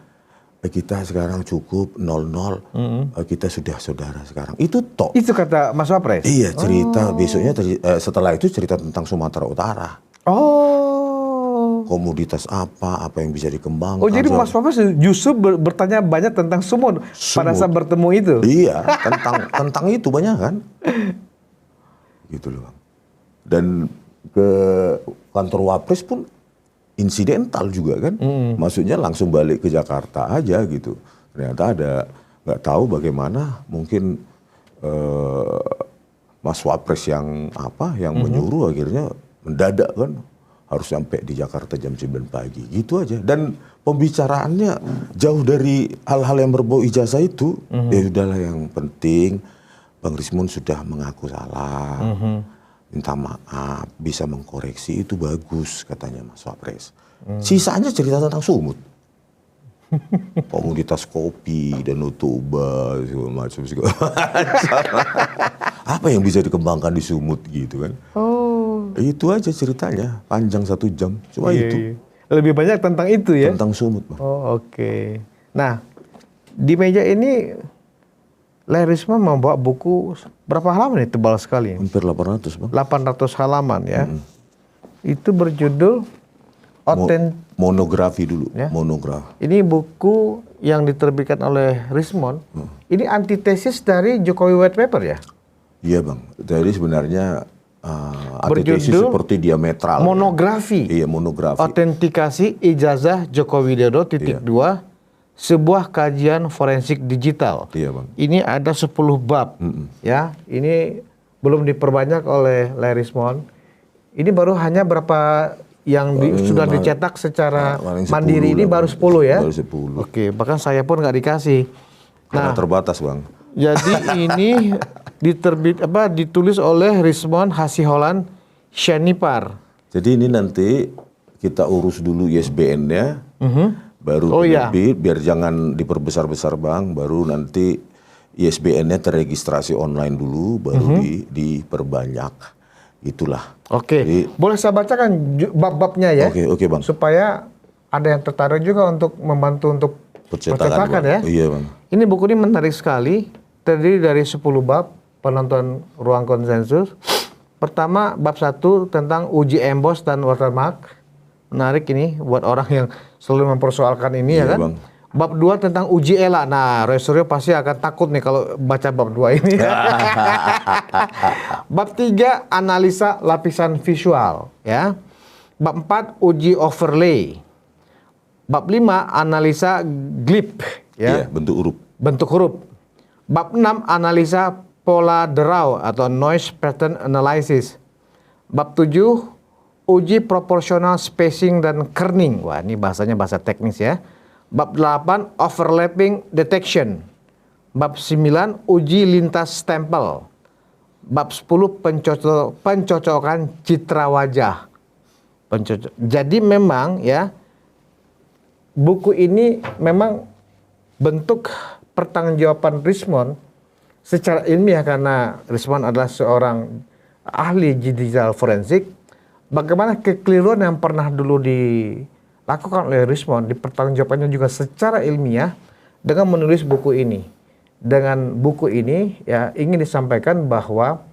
Kita sekarang cukup 0-0. Kita sudah saudara sekarang. Itu tok. Itu kata Mas Wapres? Iya cerita. Besoknya setelah itu cerita tentang Sumatera Utara. Komoditas apa yang bisa dikembangkan. Jadi Mas Wapres justru bertanya banyak tentang Sumut pada saat bertemu itu? Iya, tentang itu banyak kan. Gitu loh Bang. Dan ke kantor Wapres pun insidental juga kan. Maksudnya langsung balik ke Jakarta aja gitu. Ternyata ada, nggak tahu bagaimana mungkin Mas Wapres yang menyuruh akhirnya mendadak kan. Harus sampai di Jakarta jam 9 pagi. Gitu aja. Dan pembicaraannya jauh dari hal-hal yang berbau ijazah itu. Ya udahlah yang penting Bang Rismon sudah mengaku salah. Minta maaf, bisa mengkoreksi itu bagus katanya Mas Wapres. Sisanya cerita tentang Sumut. Komoditas kopi, Danau Toba, segala macam. Apa yang bisa dikembangkan di Sumut gitu kan. Itu aja ceritanya, panjang 1 jam, cuma itu. Lebih banyak tentang itu ya? Tentang Sumut Bang. Oke. Nah, di meja ini Rismon membawa buku berapa halaman nih, tebal sekali? Hampir 800 Bang. 800 halaman ya. Itu berjudul Monografi dulu, ya? Monografi. Ini buku yang diterbitkan oleh Rismon. Ini antitesis dari Jokowi White Paper ya? Iya Bang, jadi sebenarnya antitesis seperti diametral. Monografi. Ya? Iya, monografi. Autentikasi ijazah Joko Widodo _2 sebuah kajian forensik digital. Iya Bang. Ini ada 10 bab. Ya, ini belum diperbanyak oleh Rismon. Ini baru hanya berapa yang sudah dicetak secara mandiri ini baru 10 ya? Baru 10. Oke, bahkan saya pun nggak dikasih. Karena terbatas Bang. Jadi ini ditulis oleh Rismon Hasiholan Shanipar. Jadi ini nanti kita urus dulu ISBN-nya, baru terbit, biar jangan diperbesar-besar Bang, baru nanti ISBN-nya terregistrasi online dulu, baru diperbanyak. Itulah. Oke, jadi, boleh saya bacakan bab-babnya ya? Oke Bang. Supaya ada yang tertarik juga untuk membantu untuk percetakan ya? Iya Bang. Ini buku ini menarik sekali, terdiri dari 10 bab, penonton ruang konsensus. Pertama, bab 1 tentang uji emboss dan watermark. Menarik ini buat orang yang selalu mempersoalkan ini ya kan. Bang. Bab 2 tentang uji ELA. Nah, Roy pasti akan takut nih kalau baca bab 2 ini. Bab 3 analisa lapisan visual ya. Bab 4 uji overlay. Bab 5 analisa glip ya. Iya, bentuk huruf. Bab 6 analisa pola derau atau noise pattern analysis. Bab 7 uji proportional spacing dan kerning. Wah, ini bahasanya bahasa teknis ya. Bab 8 overlapping detection. Bab 9 uji lintas stempel. bab 10 pencocokan citra wajah. Jadi memang ya buku ini memang bentuk pertanggungjawaban Richmond secara ilmiah, karena Richmond adalah seorang ahli digital forensik. Bagaimana kekeliruan yang pernah dulu dilakukan oleh Richmond dipertanggungjawabkannya juga secara ilmiah dengan menulis buku ini. Dengan buku ini ya ingin disampaikan bahwa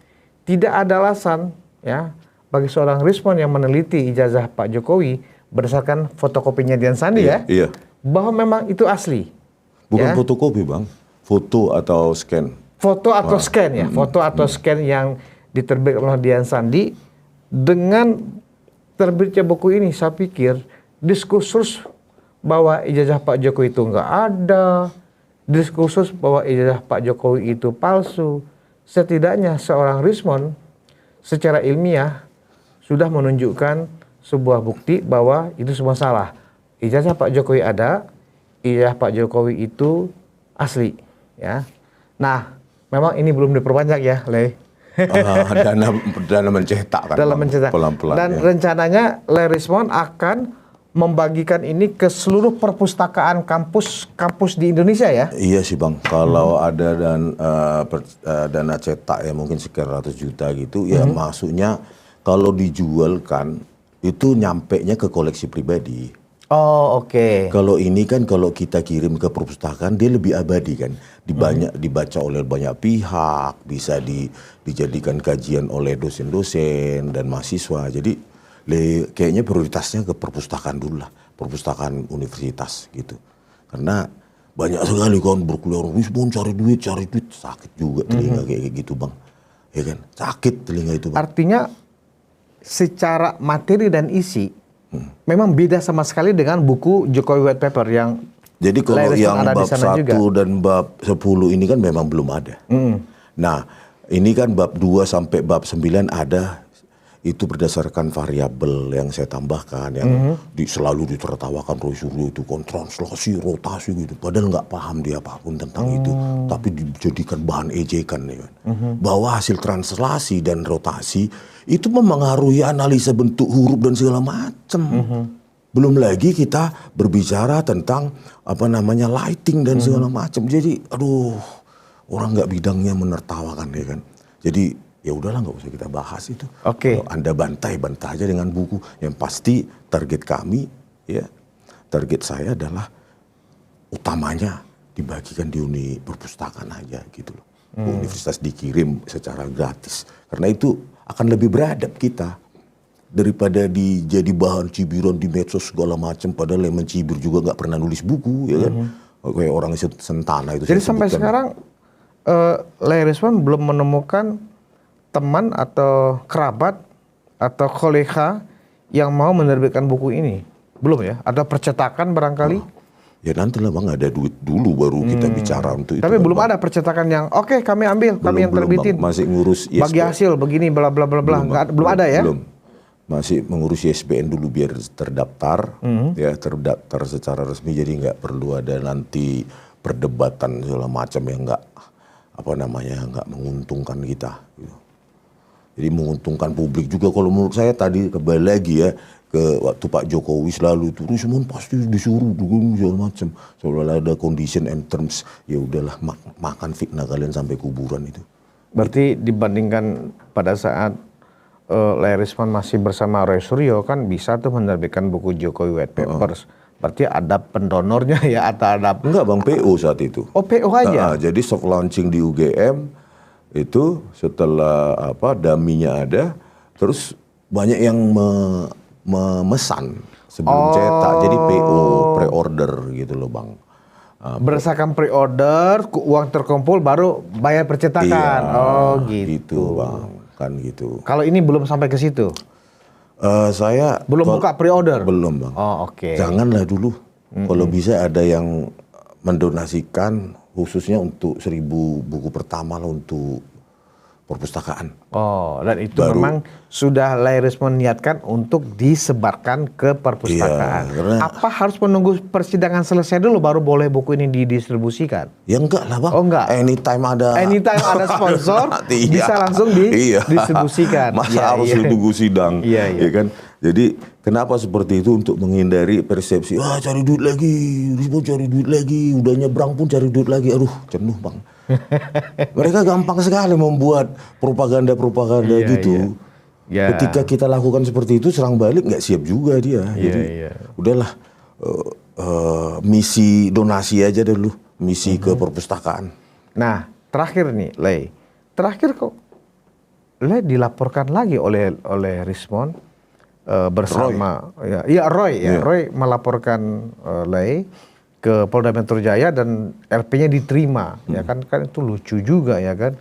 tidak ada alasan ya bagi seorang Richmond yang meneliti ijazah Pak Jokowi berdasarkan fotokopinya Dian Sandi Iya. bahwa memang itu asli. Bukan Ya. fotokopi bang, foto atau scan. Foto atau scan ya, foto atau scan yang diterbitkan oleh Dian Sandi. Dengan terbitnya buku ini, saya pikir diskursus bahwa ijazah Pak Jokowi itu nggak ada, diskursus bahwa ijazah Pak Jokowi itu palsu, setidaknya seorang Richmond secara ilmiah sudah menunjukkan sebuah bukti bahwa itu semua salah. Ijazah Pak Jokowi ada, ijazah Pak Jokowi itu asli, ya. Nah, memang ini belum diperbanyak ya, Le. Dana mencetak kan. Dalam mencetak. Pelan-pelan. Dan ya. rencananya Le Richmond akan membagikan ini ke seluruh perpustakaan kampus di Indonesia ya. Iya sih bang, kalau ada dana cetak ya mungkin sekian ratus juta gitu, ya masuknya kalau dijualkan itu nyampenya ke koleksi pribadi. Oh oke. Kalau ini kan kalau kita kirim ke perpustakaan dia lebih abadi kan, dibaca oleh banyak pihak, bisa dijadikan kajian oleh dosen-dosen dan mahasiswa. Jadi kayaknya prioritasnya ke perpustakaan dulu lah, perpustakaan universitas gitu. Karena banyak sekali kan berkeliaran, Richmond cari duit, sakit juga telinga kayak gitu bang, ya kan, sakit telinga itu bang. Artinya secara materi dan isi memang beda sama sekali dengan buku Jokowi White Paper yang Jadi kalau Richmond yang ada di bab sana 1 juga. dan bab 10 ini kan memang belum ada. Nah, ini kan bab 2 sampai bab 9 ada, itu berdasarkan variabel yang saya tambahkan, yang selalu ditertawakan Roy Suryo itu kan translasi, rotasi gitu. Padahal nggak paham dia apapun tentang itu, tapi dijadikan bahan ejekan ya kan. Bahwa hasil translasi dan rotasi itu memengaruhi analisa bentuk huruf dan segala macam. Belum lagi kita berbicara tentang apa namanya lighting dan segala macam. Jadi aduh, orang nggak bidangnya menertawakan ya kan. Jadi ya udahlah nggak usah kita bahas itu. Oke. Kalau Anda bantai aja dengan buku. Yang pasti target kami ya, target saya adalah utamanya dibagikan di perpustakaan aja gitu loh. Universitas dikirim secara gratis. Karena itu akan lebih beradab kita daripada jadi bahan cibiran di medsos segala macam, padahal yang mencibir juga nggak pernah nulis buku ya kan. Kayak orang Sentana itu. Jadi saya sampai sebutkan. sekarang Le Richmond belum menemukan teman atau kerabat atau kolega yang mau menerbitkan buku ini. Belum ya? Ada percetakan barangkali? Ya nanti lah bang, ada duit dulu baru kita bicara untuk itu. Tapi kan, belum Bang. ada percetakan yang oke kami ambil, kami yang Belum, terbitin. Bang. Masih ngurus Bagi hasil begini bla bla bla bla. Belum ada ya? Belum. Masih mengurus ISBN dulu biar terdaftar, ya terdaftar secara resmi, jadi nggak perlu ada nanti perdebatan segala macam yang nggak nggak menguntungkan kita. Gitu. Jadi menguntungkan publik juga. Kalau menurut saya tadi kembali lagi ya ke waktu Pak Jokowi selalu itu semua pasti disuruh dukung segala macam. Soalnya ada condition and terms, ya udahlah makan fitnah kalian sampai kuburan itu. Berarti dibandingkan pada saat Le Richmond masih bersama Roy Suryo kan bisa tuh menerbitkan buku Jokowi White Papers. Berarti ada pendonornya ya atau ada Enggak bang, PO saat itu. Oh PO aja. Jadi soft launching di UGM itu setelah daminya ada, terus banyak yang memesan sebelum cetak, jadi PO pre-order gitu loh bang. Berdasarkan pre-order, uang terkumpul baru bayar percetakan. Oh gitu. Bang, kan gitu. Kalau ini belum sampai ke situ. Saya Belum buka pre-order. Belum bang. Oh oke. Janganlah dulu. Kalau bisa ada yang mendonasikan khususnya untuk 1000 buku pertama lah untuk perpustakaan. Oh, dan itu Baru. memang sudah Lairisme niatkan untuk disebarkan ke perpustakaan. Iya, karena- Apa harus menunggu persidangan selesai dulu baru boleh buku ini didistribusikan? Ya enggak lah Bang. Oh, enggak. Anytime ada sponsor, Iya. bisa langsung didistribusikan. Masa Iya, harus iya. menunggu sidang. Iya, iya. Ya kan? Jadi kenapa seperti itu? Untuk menghindari persepsi, cari duit lagi, Rismo cari duit lagi, udah nyebrang pun cari duit lagi. Aduh, jenuh Bang. Mereka gampang sekali membuat propaganda-propaganda Iya, gitu. iya. Ya. Ketika kita lakukan seperti itu, serang balik nggak siap juga dia. Iya, Jadi iya. udahlah, misi donasi aja dulu, misi ke perpustakaan. Nah, terakhir nih, Lei. Terakhir kok Lei dilaporkan lagi oleh Rismon bersama Roy. Roy melaporkan Lei ke Polda Metro Jaya dan LP-nya diterima. Ya kan itu lucu juga ya kan.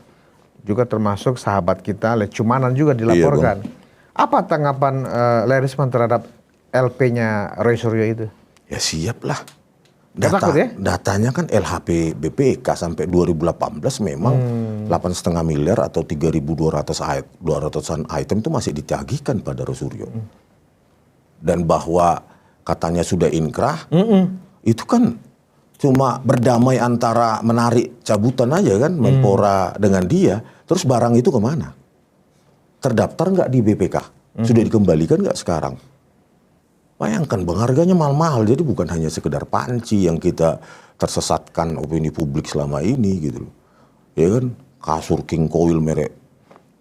Juga termasuk sahabat kita Lei Cumanan juga dilaporkan. Apa tanggapan Lei Rismon terhadap LP-nya Roy Suryo itu? Ya siap lah. Takut ya? Datanya kan LHP BPK sampai 2018 memang 8,5 miliar atau 3.200-an item itu masih ditagihkan pada Roy Suryo. Dan bahwa katanya sudah inkrah, itu kan cuma berdamai antara menarik cabutan aja kan, Menpora dengan dia. Terus barang itu kemana? Terdaftar nggak di BPK? Sudah dikembalikan nggak sekarang? Bayangkan Bang, harganya mahal-mahal. Jadi bukan hanya sekedar panci yang kita tersesatkan opini publik selama ini gitu loh. Ya kan, kasur King Coil merek.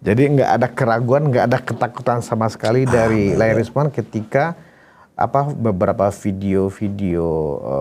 Jadi nggak ada keraguan, nggak ada ketakutan sama sekali dari Lei Rismon ketika beberapa video-video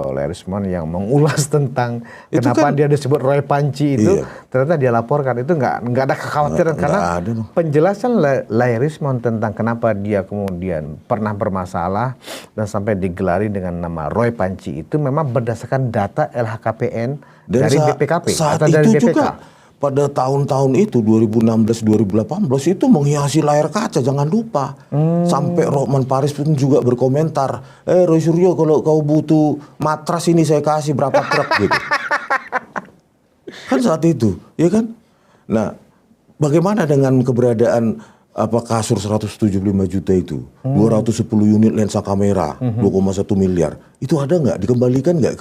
Lei Rismon yang mengulas tentang Itu kenapa kan- dia disebut Roy Panci itu, Iya. ternyata dia laporkan. Itu nggak ada kekhawatiran Nggak karena ada dong. penjelasan Lei Rismon tentang kenapa dia kemudian pernah bermasalah dan sampai digelari dengan nama Roy Panci itu memang berdasarkan data LHKPN Dan dari BPKP saat atau dari itu BPK. juga pada tahun-tahun itu 2016-2018 itu menghiasi layar kaca, jangan lupa. Sampai Rohman Paris pun juga berkomentar, Roy Suryo kalau kau butuh matras ini saya kasih berapa truk gitu. Kan saat itu, ya kan? Nah, bagaimana dengan keberadaan kasur 175 juta itu, 210 unit lensa kamera, 2,1 miliar, itu ada nggak? Dikembalikan nggak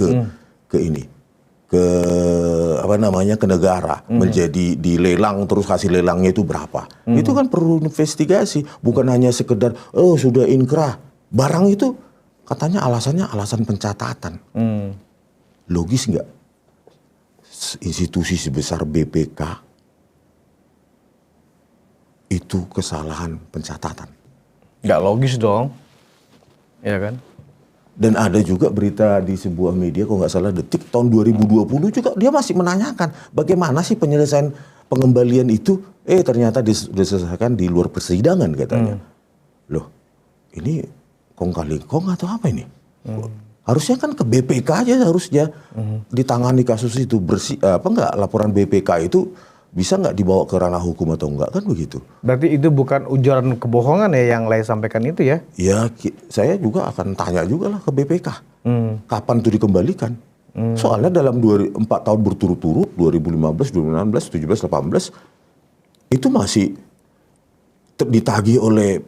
ke ini? Ke ke negara, menjadi dilelang, terus hasil lelangnya itu berapa? Itu kan perlu investigasi, bukan hanya sekedar sudah inkrah. Barang itu katanya alasannya alasan pencatatan. Logis nggak? Institusi sebesar BPK itu kesalahan pencatatan. Nggak logis dong, ya kan? Dan ada juga berita di sebuah media, kalau nggak salah Detik, tahun 2020 juga dia masih menanyakan bagaimana sih penyelesaian pengembalian itu. Ternyata diselesaikan di luar persidangan katanya. Loh, ini kong kali kong atau apa ini? Harusnya kan ke BPK aja harusnya ditangani kasus itu. Laporan BPK itu bisa nggak dibawa ke ranah hukum atau enggak, kan begitu? Berarti itu bukan ujaran kebohongan ya yang Lei sampaikan itu ya? Ya, saya juga akan tanya juga lah ke BPK. Kapan itu dikembalikan? Soalnya dalam 4 tahun berturut-turut, 2015, 2016, 17, 18, itu masih ditagih oleh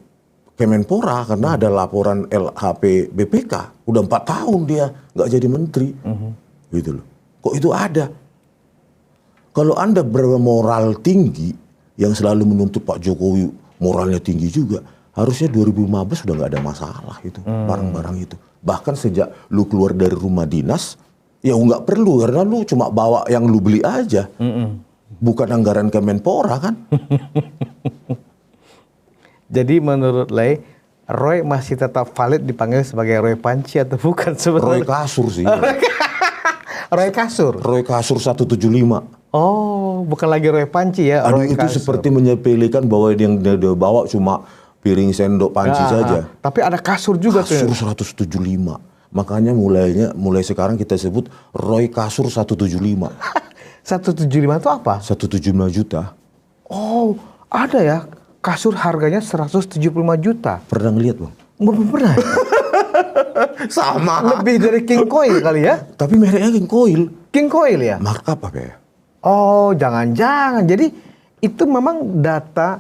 Kemenpora karena ada laporan LHP BPK. Udah 4 tahun dia nggak jadi menteri. Gitu loh. Kok itu ada? Kalau Anda bermoral tinggi, yang selalu menuntut Pak Jokowi moralnya tinggi juga, harusnya 2015 sudah nggak ada masalah itu, barang-barang itu. Bahkan sejak lu keluar dari rumah dinas, ya nggak perlu, karena lu cuma bawa yang lu beli aja. Bukan anggaran Kemenpora kan. Jadi menurut Lei, Roy masih tetap valid dipanggil sebagai Roy Panci atau bukan Roy sebenarnya? kasur sih. Roy Kasur. Roy kasur 175. Oh, bukan lagi Roy Panci ya, Aduh, Roy itu Kasur. seperti menyepelekan bahwa yang dia bawa cuma piring sendok panci saja. Tapi ada kasur juga Kasur tuh. 175. Makanya mulai sekarang kita sebut Roy kasur 175. 175 itu apa? 175 juta. Oh, ada ya. Kasur harganya 175 juta. Pernah ngeliat Bang? Belum pernah. Sama. Lebih dari King Coil kali ya? Tapi mereknya King Coil. King Coil ya? Markup apa ya? Oh, jangan-jangan. Jadi itu memang data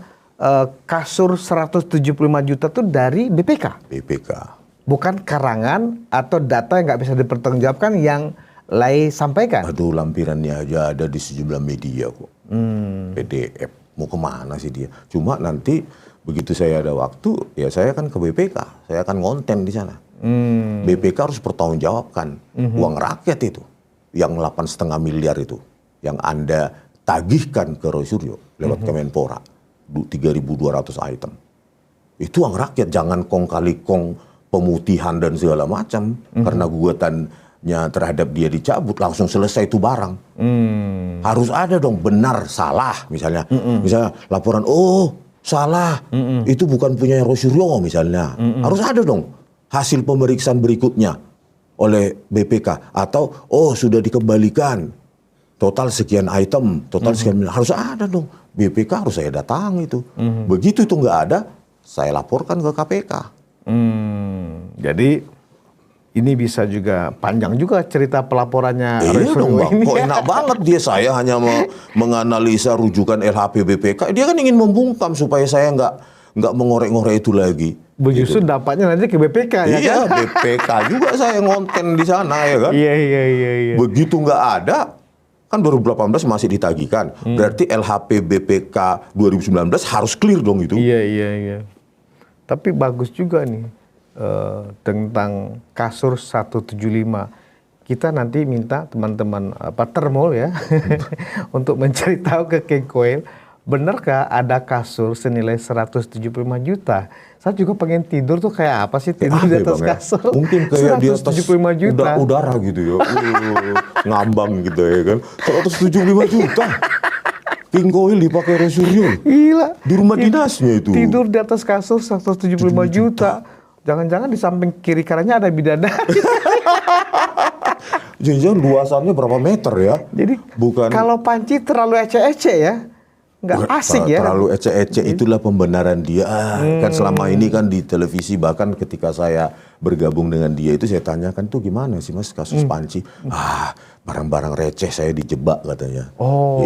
kasur 175 juta tuh dari BPK. BPK. Bukan karangan atau data yang nggak bisa dipertanggungjawabkan yang Lai sampaikan. Aduh, lampirannya aja ada di sejumlah media kok. PDF. Mau kemana sih dia? Cuma nanti begitu saya ada waktu, ya saya akan ke BPK. Saya akan ngonten di sana. BPK harus bertanggungjawabkan uang rakyat itu. Yang 8,5 miliar itu. Yang Anda tagihkan ke Roy Suryo lewat Kemenpora. 3.200 item. Itu uang rakyat. Jangan kong kali kong pemutihan dan segala macam. Karena gugatannya terhadap dia dicabut, langsung selesai itu barang. Harus ada dong benar salah misalnya. Misalnya laporan, oh salah, itu bukan punya Roy Suryo misalnya. Harus ada dong hasil pemeriksaan berikutnya oleh BPK. Atau oh sudah dikembalikan total sekian item, total sekian miliar. Harus ada dong. BPK harus saya datang itu. Begitu itu nggak ada, saya laporkan ke KPK. Jadi ini bisa juga panjang juga cerita pelaporannya Roy Iya Suryo dong Bang, ini. kok enak banget dia. Saya hanya menganalisa rujukan LHP BPK. Dia kan ingin membungkam supaya saya nggak mengorek-ngorek itu lagi. Justru dampaknya nanti ke BPK ya Iya, kan? BPK juga saya ngonten di sana ya kan. Iya. Begitu nggak ada, kan 2018 masih ditagihkan. Berarti LHP BPK 2019 harus clear dong itu. Iya. Tapi bagus juga nih tentang kasur 175. Kita nanti minta teman-teman Termol ya untuk mencari tahu ke King Koil, benarkah ada kasur senilai 175 juta? Saya juga pengen tidur tuh kayak apa sih tidur di atas Bang, ya? kasur? Mungkin kayak di atas 175 juta. udara gitu ya. Ngambang gitu ya kan. 175 juta. King Koil dipakai Roy Suryo. Gila. Di rumah dinasnya itu. Tidur di atas kasur 175 juta. Jangan-jangan di samping kiri kanannya ada bidadari. Jangan-jangan luasannya berapa meter ya? Jadi bukan kalau panci terlalu ece-ece ya. Nggak asik ya. Terlalu ece-ece, itulah pembenaran dia. Kan selama ini kan di televisi, bahkan ketika saya bergabung dengan dia itu saya tanyakan tuh gimana sih Mas kasus panci? Barang-barang receh saya dijebak katanya.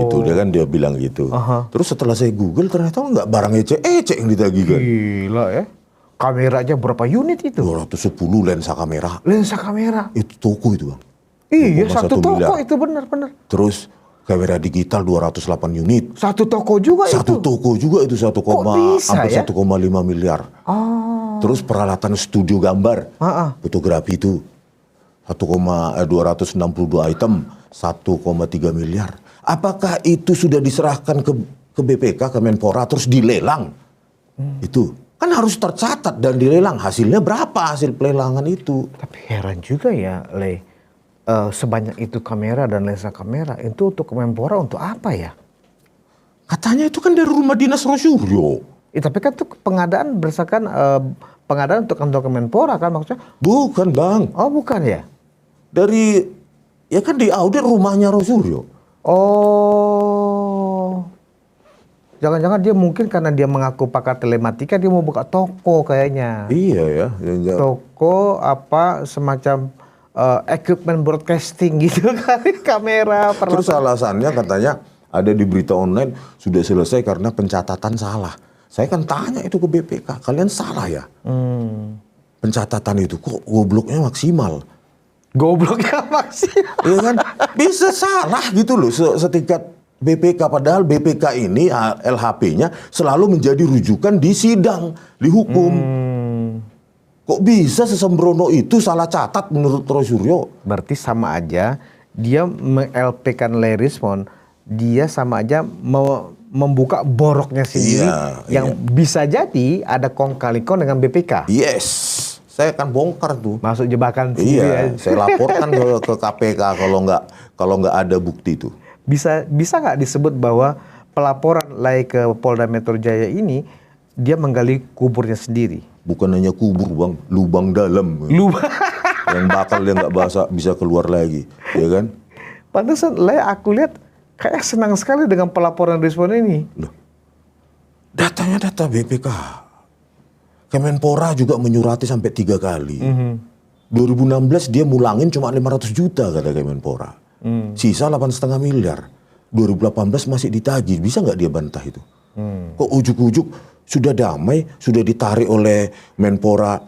Itu dia bilang gitu. Terus setelah saya Google ternyata nggak barang ece-ece yang ditagihkan. Gila ya. Kameranya berapa unit itu? 210 lensa kamera. Lensa kamera. Itu toko itu Bang. Iya, 2,1 satu toko miliar. itu benar-benar. Terus kamera digital 208 unit. Satu toko juga Satu itu. toko juga itu 1, bisa hampir ya? 1,5 miliar. Terus peralatan studio gambar, fotografi itu 262 item, 1,3 miliar. Apakah itu sudah diserahkan ke BPK, Kemenpora, terus dilelang? Itu kan harus tercatat dan dilelang. Hasilnya berapa hasil pelelangan itu? Tapi heran juga ya, Le. Sebanyak itu kamera dan lensa kamera itu untuk Kemenpora untuk apa ya? Katanya itu kan dari rumah dinas Roy Suryo. Tapi kan itu pengadaan berdasarkan pengadaan untuk kantor Kemenpora kan maksudnya? Bukan Bang. Oh bukan ya? Dari, ya kan di audit rumahnya Roy Suryo. Oh, jangan-jangan dia mungkin karena dia mengaku pakar telematika dia mau buka toko kayaknya. Iya ya. Toko apa semacam equipment broadcasting gitu kali, kamera. Terus alasannya katanya ada di berita online sudah selesai karena pencatatan salah. Saya kan tanya itu ke BPK, kalian salah ya? Pencatatan itu kok gobloknya maksimal. Gobloknya maksimal. Iya kan? Bisa salah gitu loh setingkat BPK. Padahal BPK ini LHP-nya selalu menjadi rujukan di sidang, di hukum. Kok bisa sesembrono itu salah catat menurut Roy Suryo? Berarti sama aja dia meng-LP-kan Lai Rismond, dia sama aja membuka boroknya sendiri yang bisa jadi ada kong kali kong dengan BPK. Yes, saya akan bongkar tuh. Masuk jebakan sendiri. Iya, saya laporkan ke KPK kalau nggak ada bukti itu. Bisa nggak disebut bahwa pelaporan Lai ke Polda Metro Jaya ini dia menggali kuburnya sendiri? Bukan hanya kubur Bang, lubang dalam. Yang bakal dia nggak bisa keluar lagi, ya kan? Pantesan Lai aku lihat kayak senang sekali dengan pelaporan Rismond ini. Loh, datanya data BPK. Kemenpora juga menyurati sampai 3 kali. 2016 dia mulangin cuma 500 juta kata Kemenpora. Sisa 8,5 miliar. 2018 masih ditagih, bisa nggak dia bantah itu? Kok ujuk-ujuk sudah damai, sudah ditarik oleh Menpora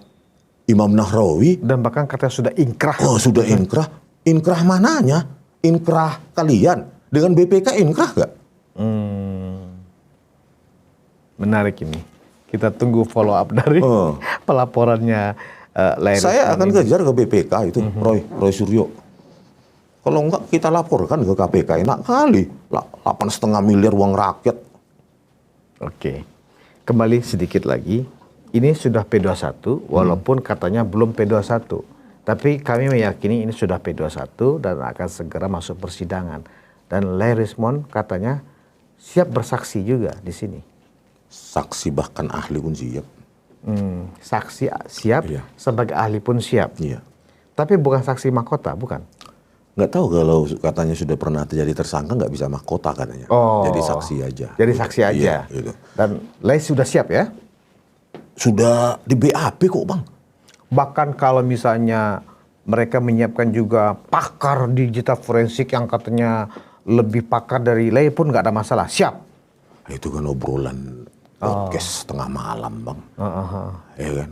Imam Nahrawi. Dan bahkan katanya sudah inkrah. Oh, sudah inkrah. Inkrah mananya? Inkrah kalian. Dengan BPK inkrah nggak? Menarik ini. Kita tunggu follow up dari pelaporannya Larry. Saya akan kejar ke BPK itu, Roy Suryo. Kalau enggak kita laporkan ke KPK, enak kali. 8,5 miliar uang rakyat. Oke. Kembali sedikit lagi. Ini sudah P21, walaupun katanya belum P21. Tapi kami meyakini ini sudah P21 dan akan segera masuk persidangan. Dan Larry Rismond katanya siap bersaksi juga di sini. Saksi bahkan ahli pun siap. Saksi siap, Iya. sebagai ahli pun siap. Iya. Tapi bukan saksi mahkota, bukan? Nggak tahu kalau katanya sudah pernah terjadi tersangka nggak bisa mahkota katanya. Oh. Jadi saksi aja. Jadi saksi aja. Iya, gitu. Dan Larry sudah siap ya? Sudah di BAP kok Bang. Bahkan kalau misalnya mereka menyiapkan juga pakar digital forensik yang katanya lebih pakar dari Larry pun nggak ada masalah. Siap. Itu kan obrolan podcast tengah malam Bang. Ya kan.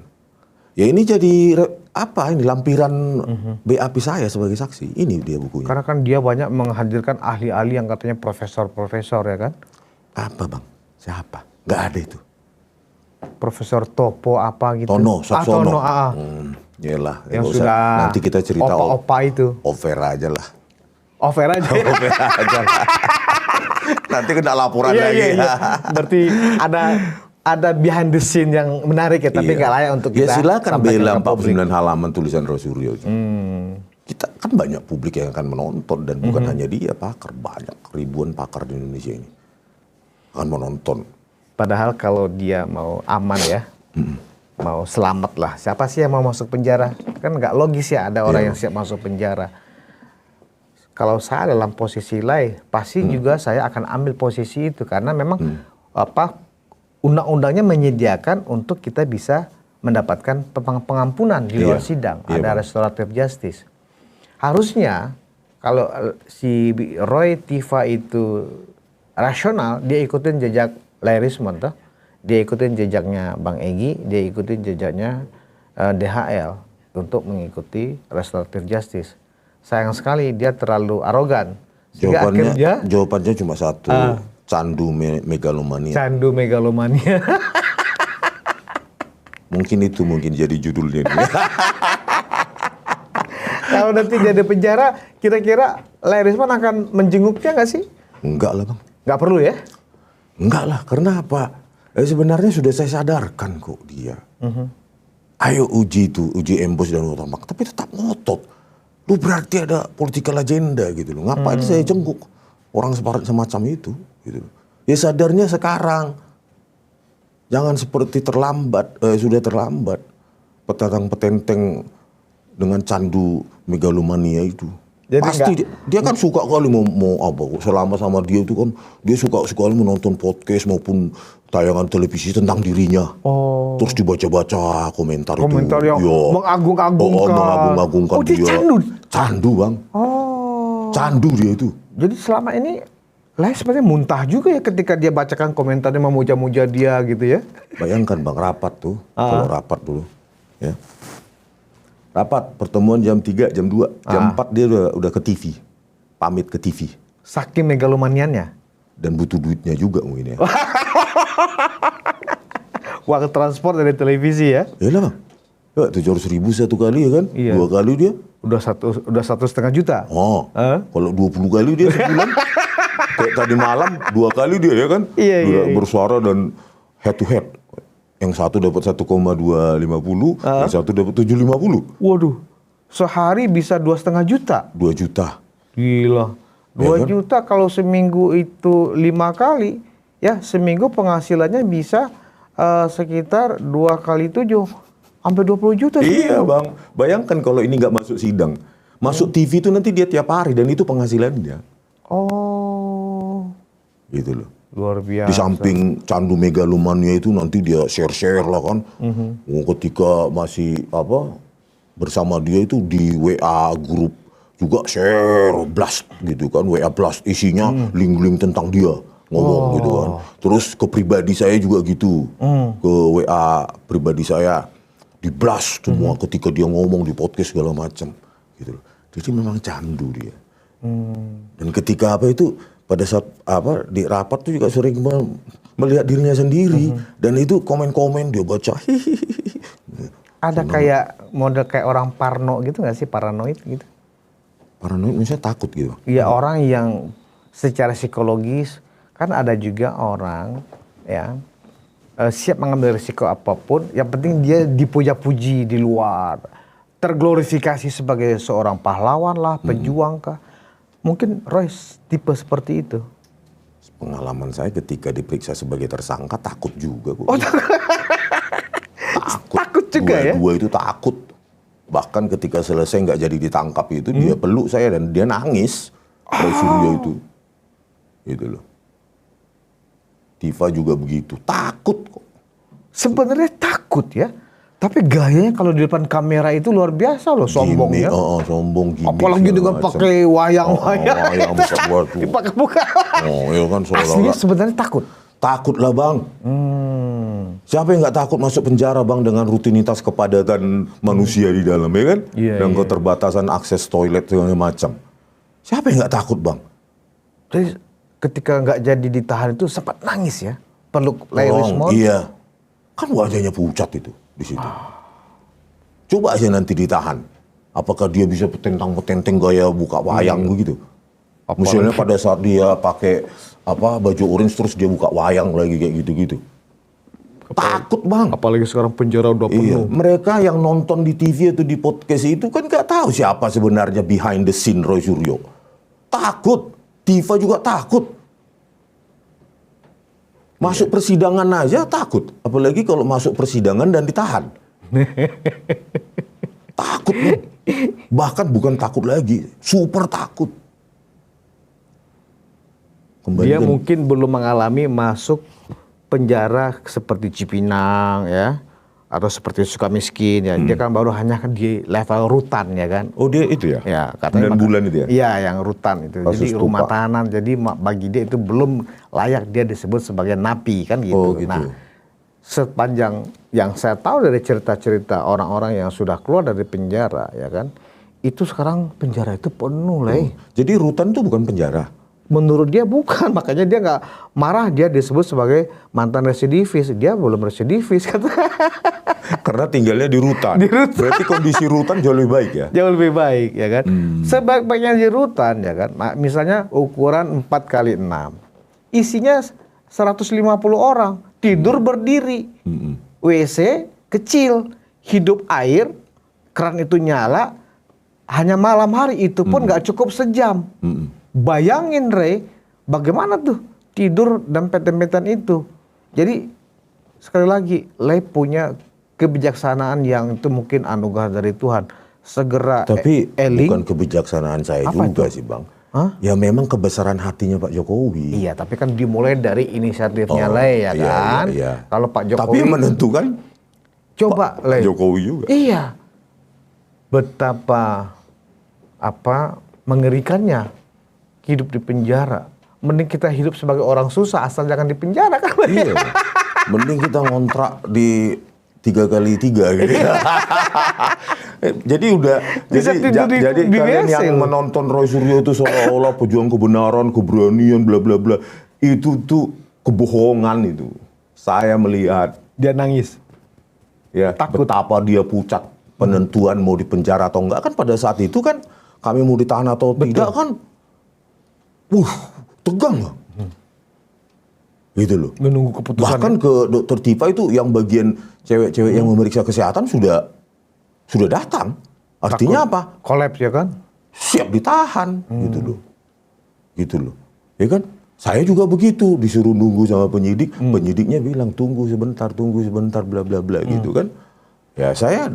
Ya ini jadi apa ini lampiran BAP saya sebagai saksi. Ini dia bukunya. Karena kan dia banyak menghadirkan ahli-ahli yang katanya profesor-profesor ya kan? Apa Bang? Siapa? Nggak ada itu. Profesor Topo apa gitu. Tono, Saksono. Tono, Yalah. yang nggak usah. sudah Nanti kita cerita opa-opa itu. over aja lah. Over aja. Over aja lah. Nanti kena laporan lagi. Iya. Berarti ada behind the scene yang menarik ya, tapi nggak layak untuk kita Ya silakan sampaikan bela ke publik. 49 halaman tulisan Roy Suryo. Kita kan banyak publik yang akan menonton dan bukan hanya dia pakar, banyak ribuan pakar di Indonesia ini akan menonton. Padahal kalau dia mau aman ya, mau selamat lah. Siapa sih yang mau masuk penjara? Kan nggak logis ya ada orang yang siap masuk penjara. Kalau saya dalam posisi lain, pasti juga saya akan ambil posisi itu karena memang undang-undangnya menyediakan untuk kita bisa mendapatkan pengampunan di luar sidang. Ada restoratif justice. Harusnya kalau si Roy Tiva itu rasional, dia ikutin jejak Larry Rismond, toh. Dia ikutin jejaknya Bang Egy, dia ikutin jejaknya DHL untuk mengikuti restoratif justice. Sayang sekali dia terlalu arogan. Sehingga Jawabannya cuma satu, candu megalomania. Candu megalomania. Mungkin itu jadi judulnya. Kalau nanti jadi penjara, kira-kira Larry Rismond akan menjenguknya nggak sih? Enggak lah Bang. Nggak perlu ya? Enggak lah, karena apa? Sebenarnya sudah saya sadarkan kok dia. Ayo uji Embos dan Utama, tapi tetap ngotot. Lu berarti ada political agenda gitu loh. Ngapain saya jenguk orang semacam itu? Gitu. Ya sadarnya sekarang. Jangan seperti sudah terlambat. Pedagang petenteng dengan candu megalomania itu. Jadi pasti dia kan suka kali mau apa? Selama sama dia itu kan dia suka sekali menonton podcast maupun tayangan televisi tentang dirinya. Terus dibaca-baca komentar itu. Komentar yang mengagung-agungkan. Mengagung-agungkan dia. Candu Bang. Candu dia itu. Jadi selama ini Larry sebenarnya muntah juga ya ketika dia bacakan komentarnya memuja-muja dia gitu ya. Bayangkan Bang, rapat tuh. Kalau rapat dulu. Ya. Rapat, pertemuan jam 3, jam 2. Jam 4 dia udah ke TV. Pamit ke TV. Saking megalomaniannya. Dan butuh duitnya juga mungkin ya. Uang transport dari televisi ya. Yalah Bang. Ya, 700.000 satu kali ya kan? Iya. 2 kali dia. Udah 1,5 juta. Kalau 20 kali dia sebulan. Kayak tadi malam 2 kali dia ya kan? Iya. Bersuara dan head to head. Yang satu dapat 1,250, yang satu dapat 750. Waduh, sehari bisa 2,5 juta. 2 juta. Gila. 2 juta kalau seminggu itu 5 kali, ya seminggu penghasilannya bisa sekitar 2 kali 7, sampai 20 juta. Iya Bang, bayangkan kalau ini nggak masuk sidang. Masuk TV itu nanti dia tiap hari dan itu penghasilannya. Gitu loh. Luar biasa. Di samping candu megalomania itu nanti dia share-share lah kan. Ketika masih bersama dia itu di WA grup juga share blast gitu kan, WA blast isinya link-link tentang dia ngomong gitu kan. Terus ke pribadi saya juga gitu, ke WA pribadi saya di blast semua ketika dia ngomong di podcast segala macam gitu loh. Jadi memang candu dia. Dan ketika itu pada saat di rapat tuh juga sering melihat dirinya sendiri dan itu komen-komen dia baca. Ada kayak model kayak orang parno gitu nggak sih, paranoid gitu? Paranoid misalnya takut gitu. Iya, orang yang secara psikologis kan ada juga orang ya siap mengambil risiko apapun, yang penting dia dipuja-puji di luar, terglorifikasi sebagai seorang pahlawan lah, pejuang kah. Mungkin Royce tipe seperti itu. Pengalaman saya ketika diperiksa sebagai tersangka takut juga kok. Oh, takut juga ya? Dua itu takut. Bahkan ketika selesai nggak jadi ditangkap itu dia peluk saya dan dia nangis. Roy Suryo itu. Gitu loh. Tifa juga begitu. Takut kok. Sebenarnya takut ya. Tapi gayanya kalau di depan kamera itu luar biasa loh, sombongnya. Sombong gini. Apalagi dengan pakai wayang-wayang. Wayang buka-buka. Dipakai-buka. Oh iya kan Aslinya sebenarnya takut. Takut lah bang. Siapa yang nggak takut masuk penjara bang dengan rutinitas kepadatan manusia di dalam ya kan? Iya, Dan iya. keterbatasan akses toilet segala macam. Siapa yang nggak takut bang? Jadi ketika nggak jadi ditahan itu sempat nangis ya. Peluk Rismond. Iya. Kan wajahnya pucat itu di situ. Coba aja nanti ditahan. Apakah dia bisa petentang-petenteng gaya buka wayang begitu? Misalnya pada saat dia pakai baju orange terus dia buka wayang lagi kayak gitu-gitu. Takut bang. Apalagi sekarang penjara udah Iya. penuh. Mereka yang nonton di TV atau di podcast itu kan nggak tahu siapa sebenarnya behind the scene Roy Suryo. Takut. Tifa juga takut. Masuk persidangan aja takut. Apalagi kalau masuk persidangan dan ditahan. Takut nih. Bahkan bukan takut lagi. Super takut. Dia mungkin belum mengalami masuk penjara seperti Cipinang ya, atau seperti Sukamiskin ya. Dia kan baru hanya di level rutan ya kan. Oh dia itu ya? Ya, katanya 9 bulan itu ya? Iya, yang rutan itu. Kasus Jadi rumah tumpah. tahanan. Jadi bagi dia itu belum layak dia disebut sebagai napi kan gitu. Oh, gitu. Nah, sepanjang yang saya tahu dari cerita-cerita orang-orang yang sudah keluar dari penjara ya kan, itu sekarang penjara itu penuh lah. Jadi rutan itu bukan penjara? Menurut dia bukan, makanya dia nggak marah, dia disebut sebagai mantan residivis. Dia belum residivis kata. Karena tinggalnya di rutan. Berarti kondisi rutan jauh lebih baik ya? Jauh lebih baik ya kan. Sebaik-baiknya di rutan ya kan. Nah, misalnya ukuran 4x6. Isinya 150 orang, tidur berdiri. WC kecil, hidup air, keran itu nyala, hanya malam hari itu pun nggak cukup sejam. Bayangin Ray, bagaimana tuh tidur dan pet-petan itu. Jadi sekali lagi, Lay punya kebijaksanaan yang itu mungkin anugerah dari Tuhan. Segera Tapi Eling. bukan kebijaksanaan saya Apa juga itu? sih bang. Hah? Ya memang kebesaran hatinya Pak Jokowi. Iya, tapi kan dimulai dari inisiatifnya Lay ya iya, kan. iya. Kalau Pak Jokowi Tapi yang menentukan coba Pak Lay. Jokowi juga. Iya. Betapa mengerikannya hidup di penjara. Mending kita hidup sebagai orang susah asal jangan di penjara kan. Iya. Mending kita ngontrak di 3x3 gitu. Jadi udah Bisa tidur di kalian WC yang loh. menonton Roy Suryo itu seolah-olah pejuang kebenaran, keberanian, bla bla bla. Itu tuh kebohongan itu. Saya melihat Dia nangis. ya Takut. betapa dia pucat penentuan mau dipenjara atau enggak kan pada saat itu kan kami mau ditahan atau tidak kan tegang lah. Gitu loh. Menunggu keputusan. Bahkan ke dokter Tifa itu yang bagian cewek-cewek yang memeriksa kesehatan sudah datang. Artinya apa? Kolaps ya kan? Siap ditahan gitu loh. Gitu loh. Ya kan? Saya juga begitu disuruh nunggu sama penyidik, penyidiknya bilang tunggu sebentar bla bla bla gitu kan. Ya saya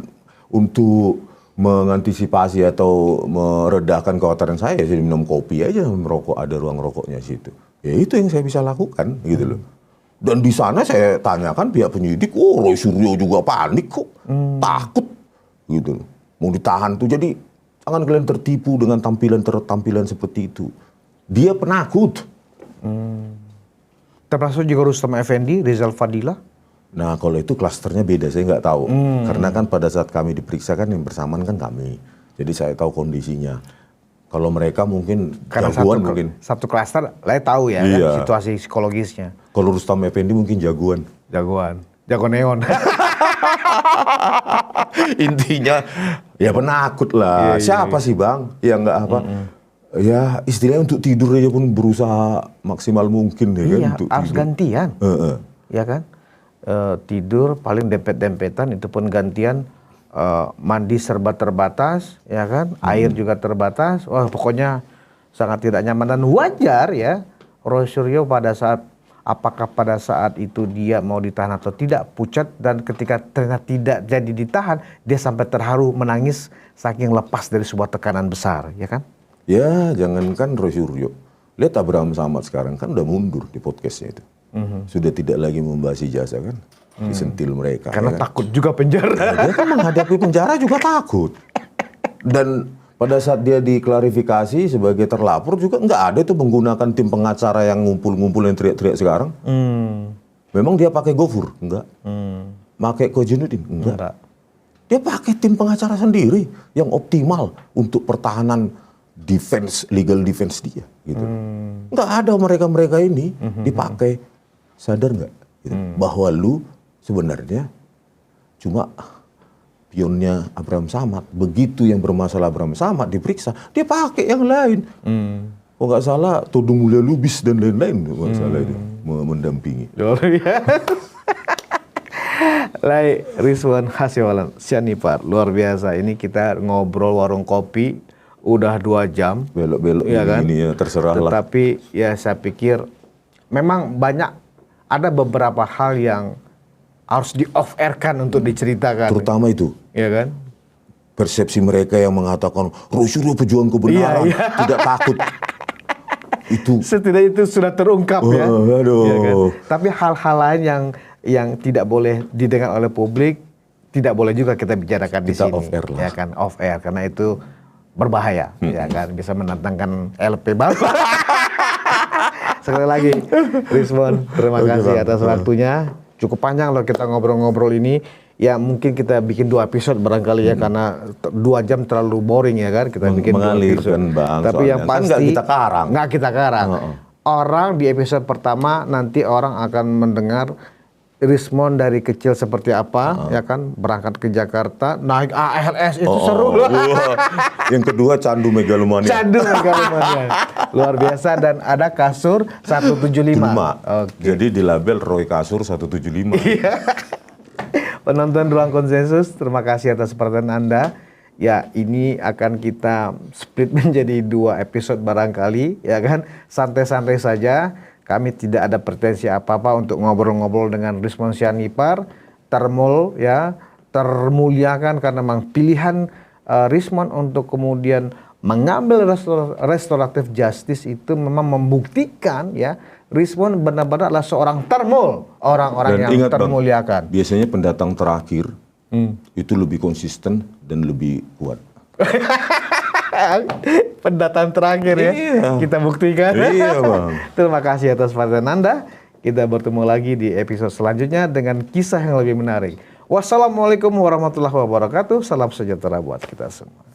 untuk mengantisipasi atau meredakan kekhawatiran saya minum kopi aja, merokok, ada ruang rokoknya situ. Ya itu yang saya bisa lakukan gitu loh. Dan di sana saya tanyakan pihak penyidik, Roy Suryo juga panik kok, takut gitu loh. Mau ditahan tuh jadi Jangan kalian tertipu dengan tampilan seperti itu. Dia penakut. Termasuk juga Rustam Effendi, Rizal Fadila. Nah kalau itu klasternya beda, saya nggak tahu. Karena kan pada saat kami diperiksa kan yang bersamaan kan kami. Jadi saya tahu kondisinya. Kalau mereka mungkin Karena jagoan mungkin. satu klaster, saya tahu ya Iya. kan, situasi psikologisnya. Kalau Rustam Effendi mungkin jagoan. Jago neon. Intinya ya penakut lah. Iya, Siapa sih bang? Ya nggak apa. Ya istilahnya untuk tidur aja pun berusaha maksimal mungkin ya kan. Iya, Untuk harus tidur. gantian. Heeh. Ya kan? Tidur paling dempet-dempetan, itu pun gantian. Mandi serba terbatas, ya kan? Air juga terbatas. Wah, pokoknya sangat tidak nyaman dan wajar ya. Roy Suryo apakah pada saat itu dia mau ditahan atau tidak, pucat, dan ketika ternyata tidak jadi ditahan, dia sampai terharu menangis saking lepas dari sebuah tekanan besar, ya kan? Ya jangankan Roy Suryo. Lihat Abraham Samad sekarang kan udah mundur di podcastnya itu. Sudah tidak lagi membahas ijazah kan. Disentil mereka. Karena ya kan? takut juga penjara. Nah, dia kan menghadapi penjara juga takut. Dan pada saat dia diklarifikasi sebagai terlapor juga nggak ada tuh menggunakan tim pengacara yang ngumpul-ngumpul yang teriak-teriak sekarang. Memang dia pakai Gofur? Enggak. Pakai Kojenudin? Enggak. Dia pakai tim pengacara sendiri yang optimal untuk pertahanan legal defense dia. Gitu. Nggak ada mereka-mereka ini dipakai. Sadar nggak? Gitu. Bahwa lu sebenarnya cuma pionnya Abraham Samad. Begitu yang bermasalah Abraham Samad diperiksa, dia pakai yang lain. Kalau nggak salah Todung Mulia Lubis dan lain-lain, kalau nggak salah itu mendampingi. Lai Rizwan Syarnipar, luar biasa. Ini kita ngobrol warung kopi udah 2 jam. Belok-belok ya kan? ini ya terserah lah. Tetapi ya saya pikir memang ada beberapa hal yang harus di off air kan untuk diceritakan. Terutama itu. Ya kan? Persepsi mereka yang mengatakan Roy Suryo pejuang kebenaran, tidak takut. Itu Setidaknya itu sudah terungkap ya. Aduh. Ya kan? Tapi hal-hal lain yang tidak boleh didengar oleh publik, tidak boleh juga kita bicarakan di Kita sini. off air lah. Ya kan, off air karena itu berbahaya, ya kan, bisa menantangkan LP baru. Sekali lagi, Rizwan, terima kasih atas waktunya. Cukup panjang loh kita ngobrol-ngobrol ini. Ya mungkin kita bikin 2 episode barangkali ya, karena 2 jam terlalu boring ya kan. Kita bikin 2 mengalir episode. kan bang. Tapi yang Kan pasti nggak kita karang. nggak kita karang. Orang di episode pertama nanti orang akan mendengar Rismon dari kecil seperti apa, ya kan, berangkat ke Jakarta, naik ALS itu seru. Yang kedua candu megalomania. Candu megalomania. Luar biasa, dan ada kasur 175. Jadi di label Roy Kasur 175. Penonton Ruang Konsensus, terima kasih atas perhatian Anda. Ya, ini akan kita split menjadi 2 episode barangkali, ya kan. Santai-santai saja. Kami tidak ada pretensi apa-apa untuk ngobrol-ngobrol dengan Rizwan Syarnipar. Termuliakan karena memang pilihan Rizwan untuk kemudian mengambil restoratif justice itu memang membuktikan ya Rizwan benar-benar adalah seorang termul, orang-orang yang ingat, termuliakan. Bang, biasanya pendatang terakhir itu lebih konsisten dan lebih kuat. Pendataan terakhir ya, kita buktikan. Iya bang. Terima kasih atas perhatian Anda. Kita bertemu lagi di episode selanjutnya dengan kisah yang lebih menarik. Wassalamualaikum warahmatullahi wabarakatuh. Salam sejahtera buat kita semua.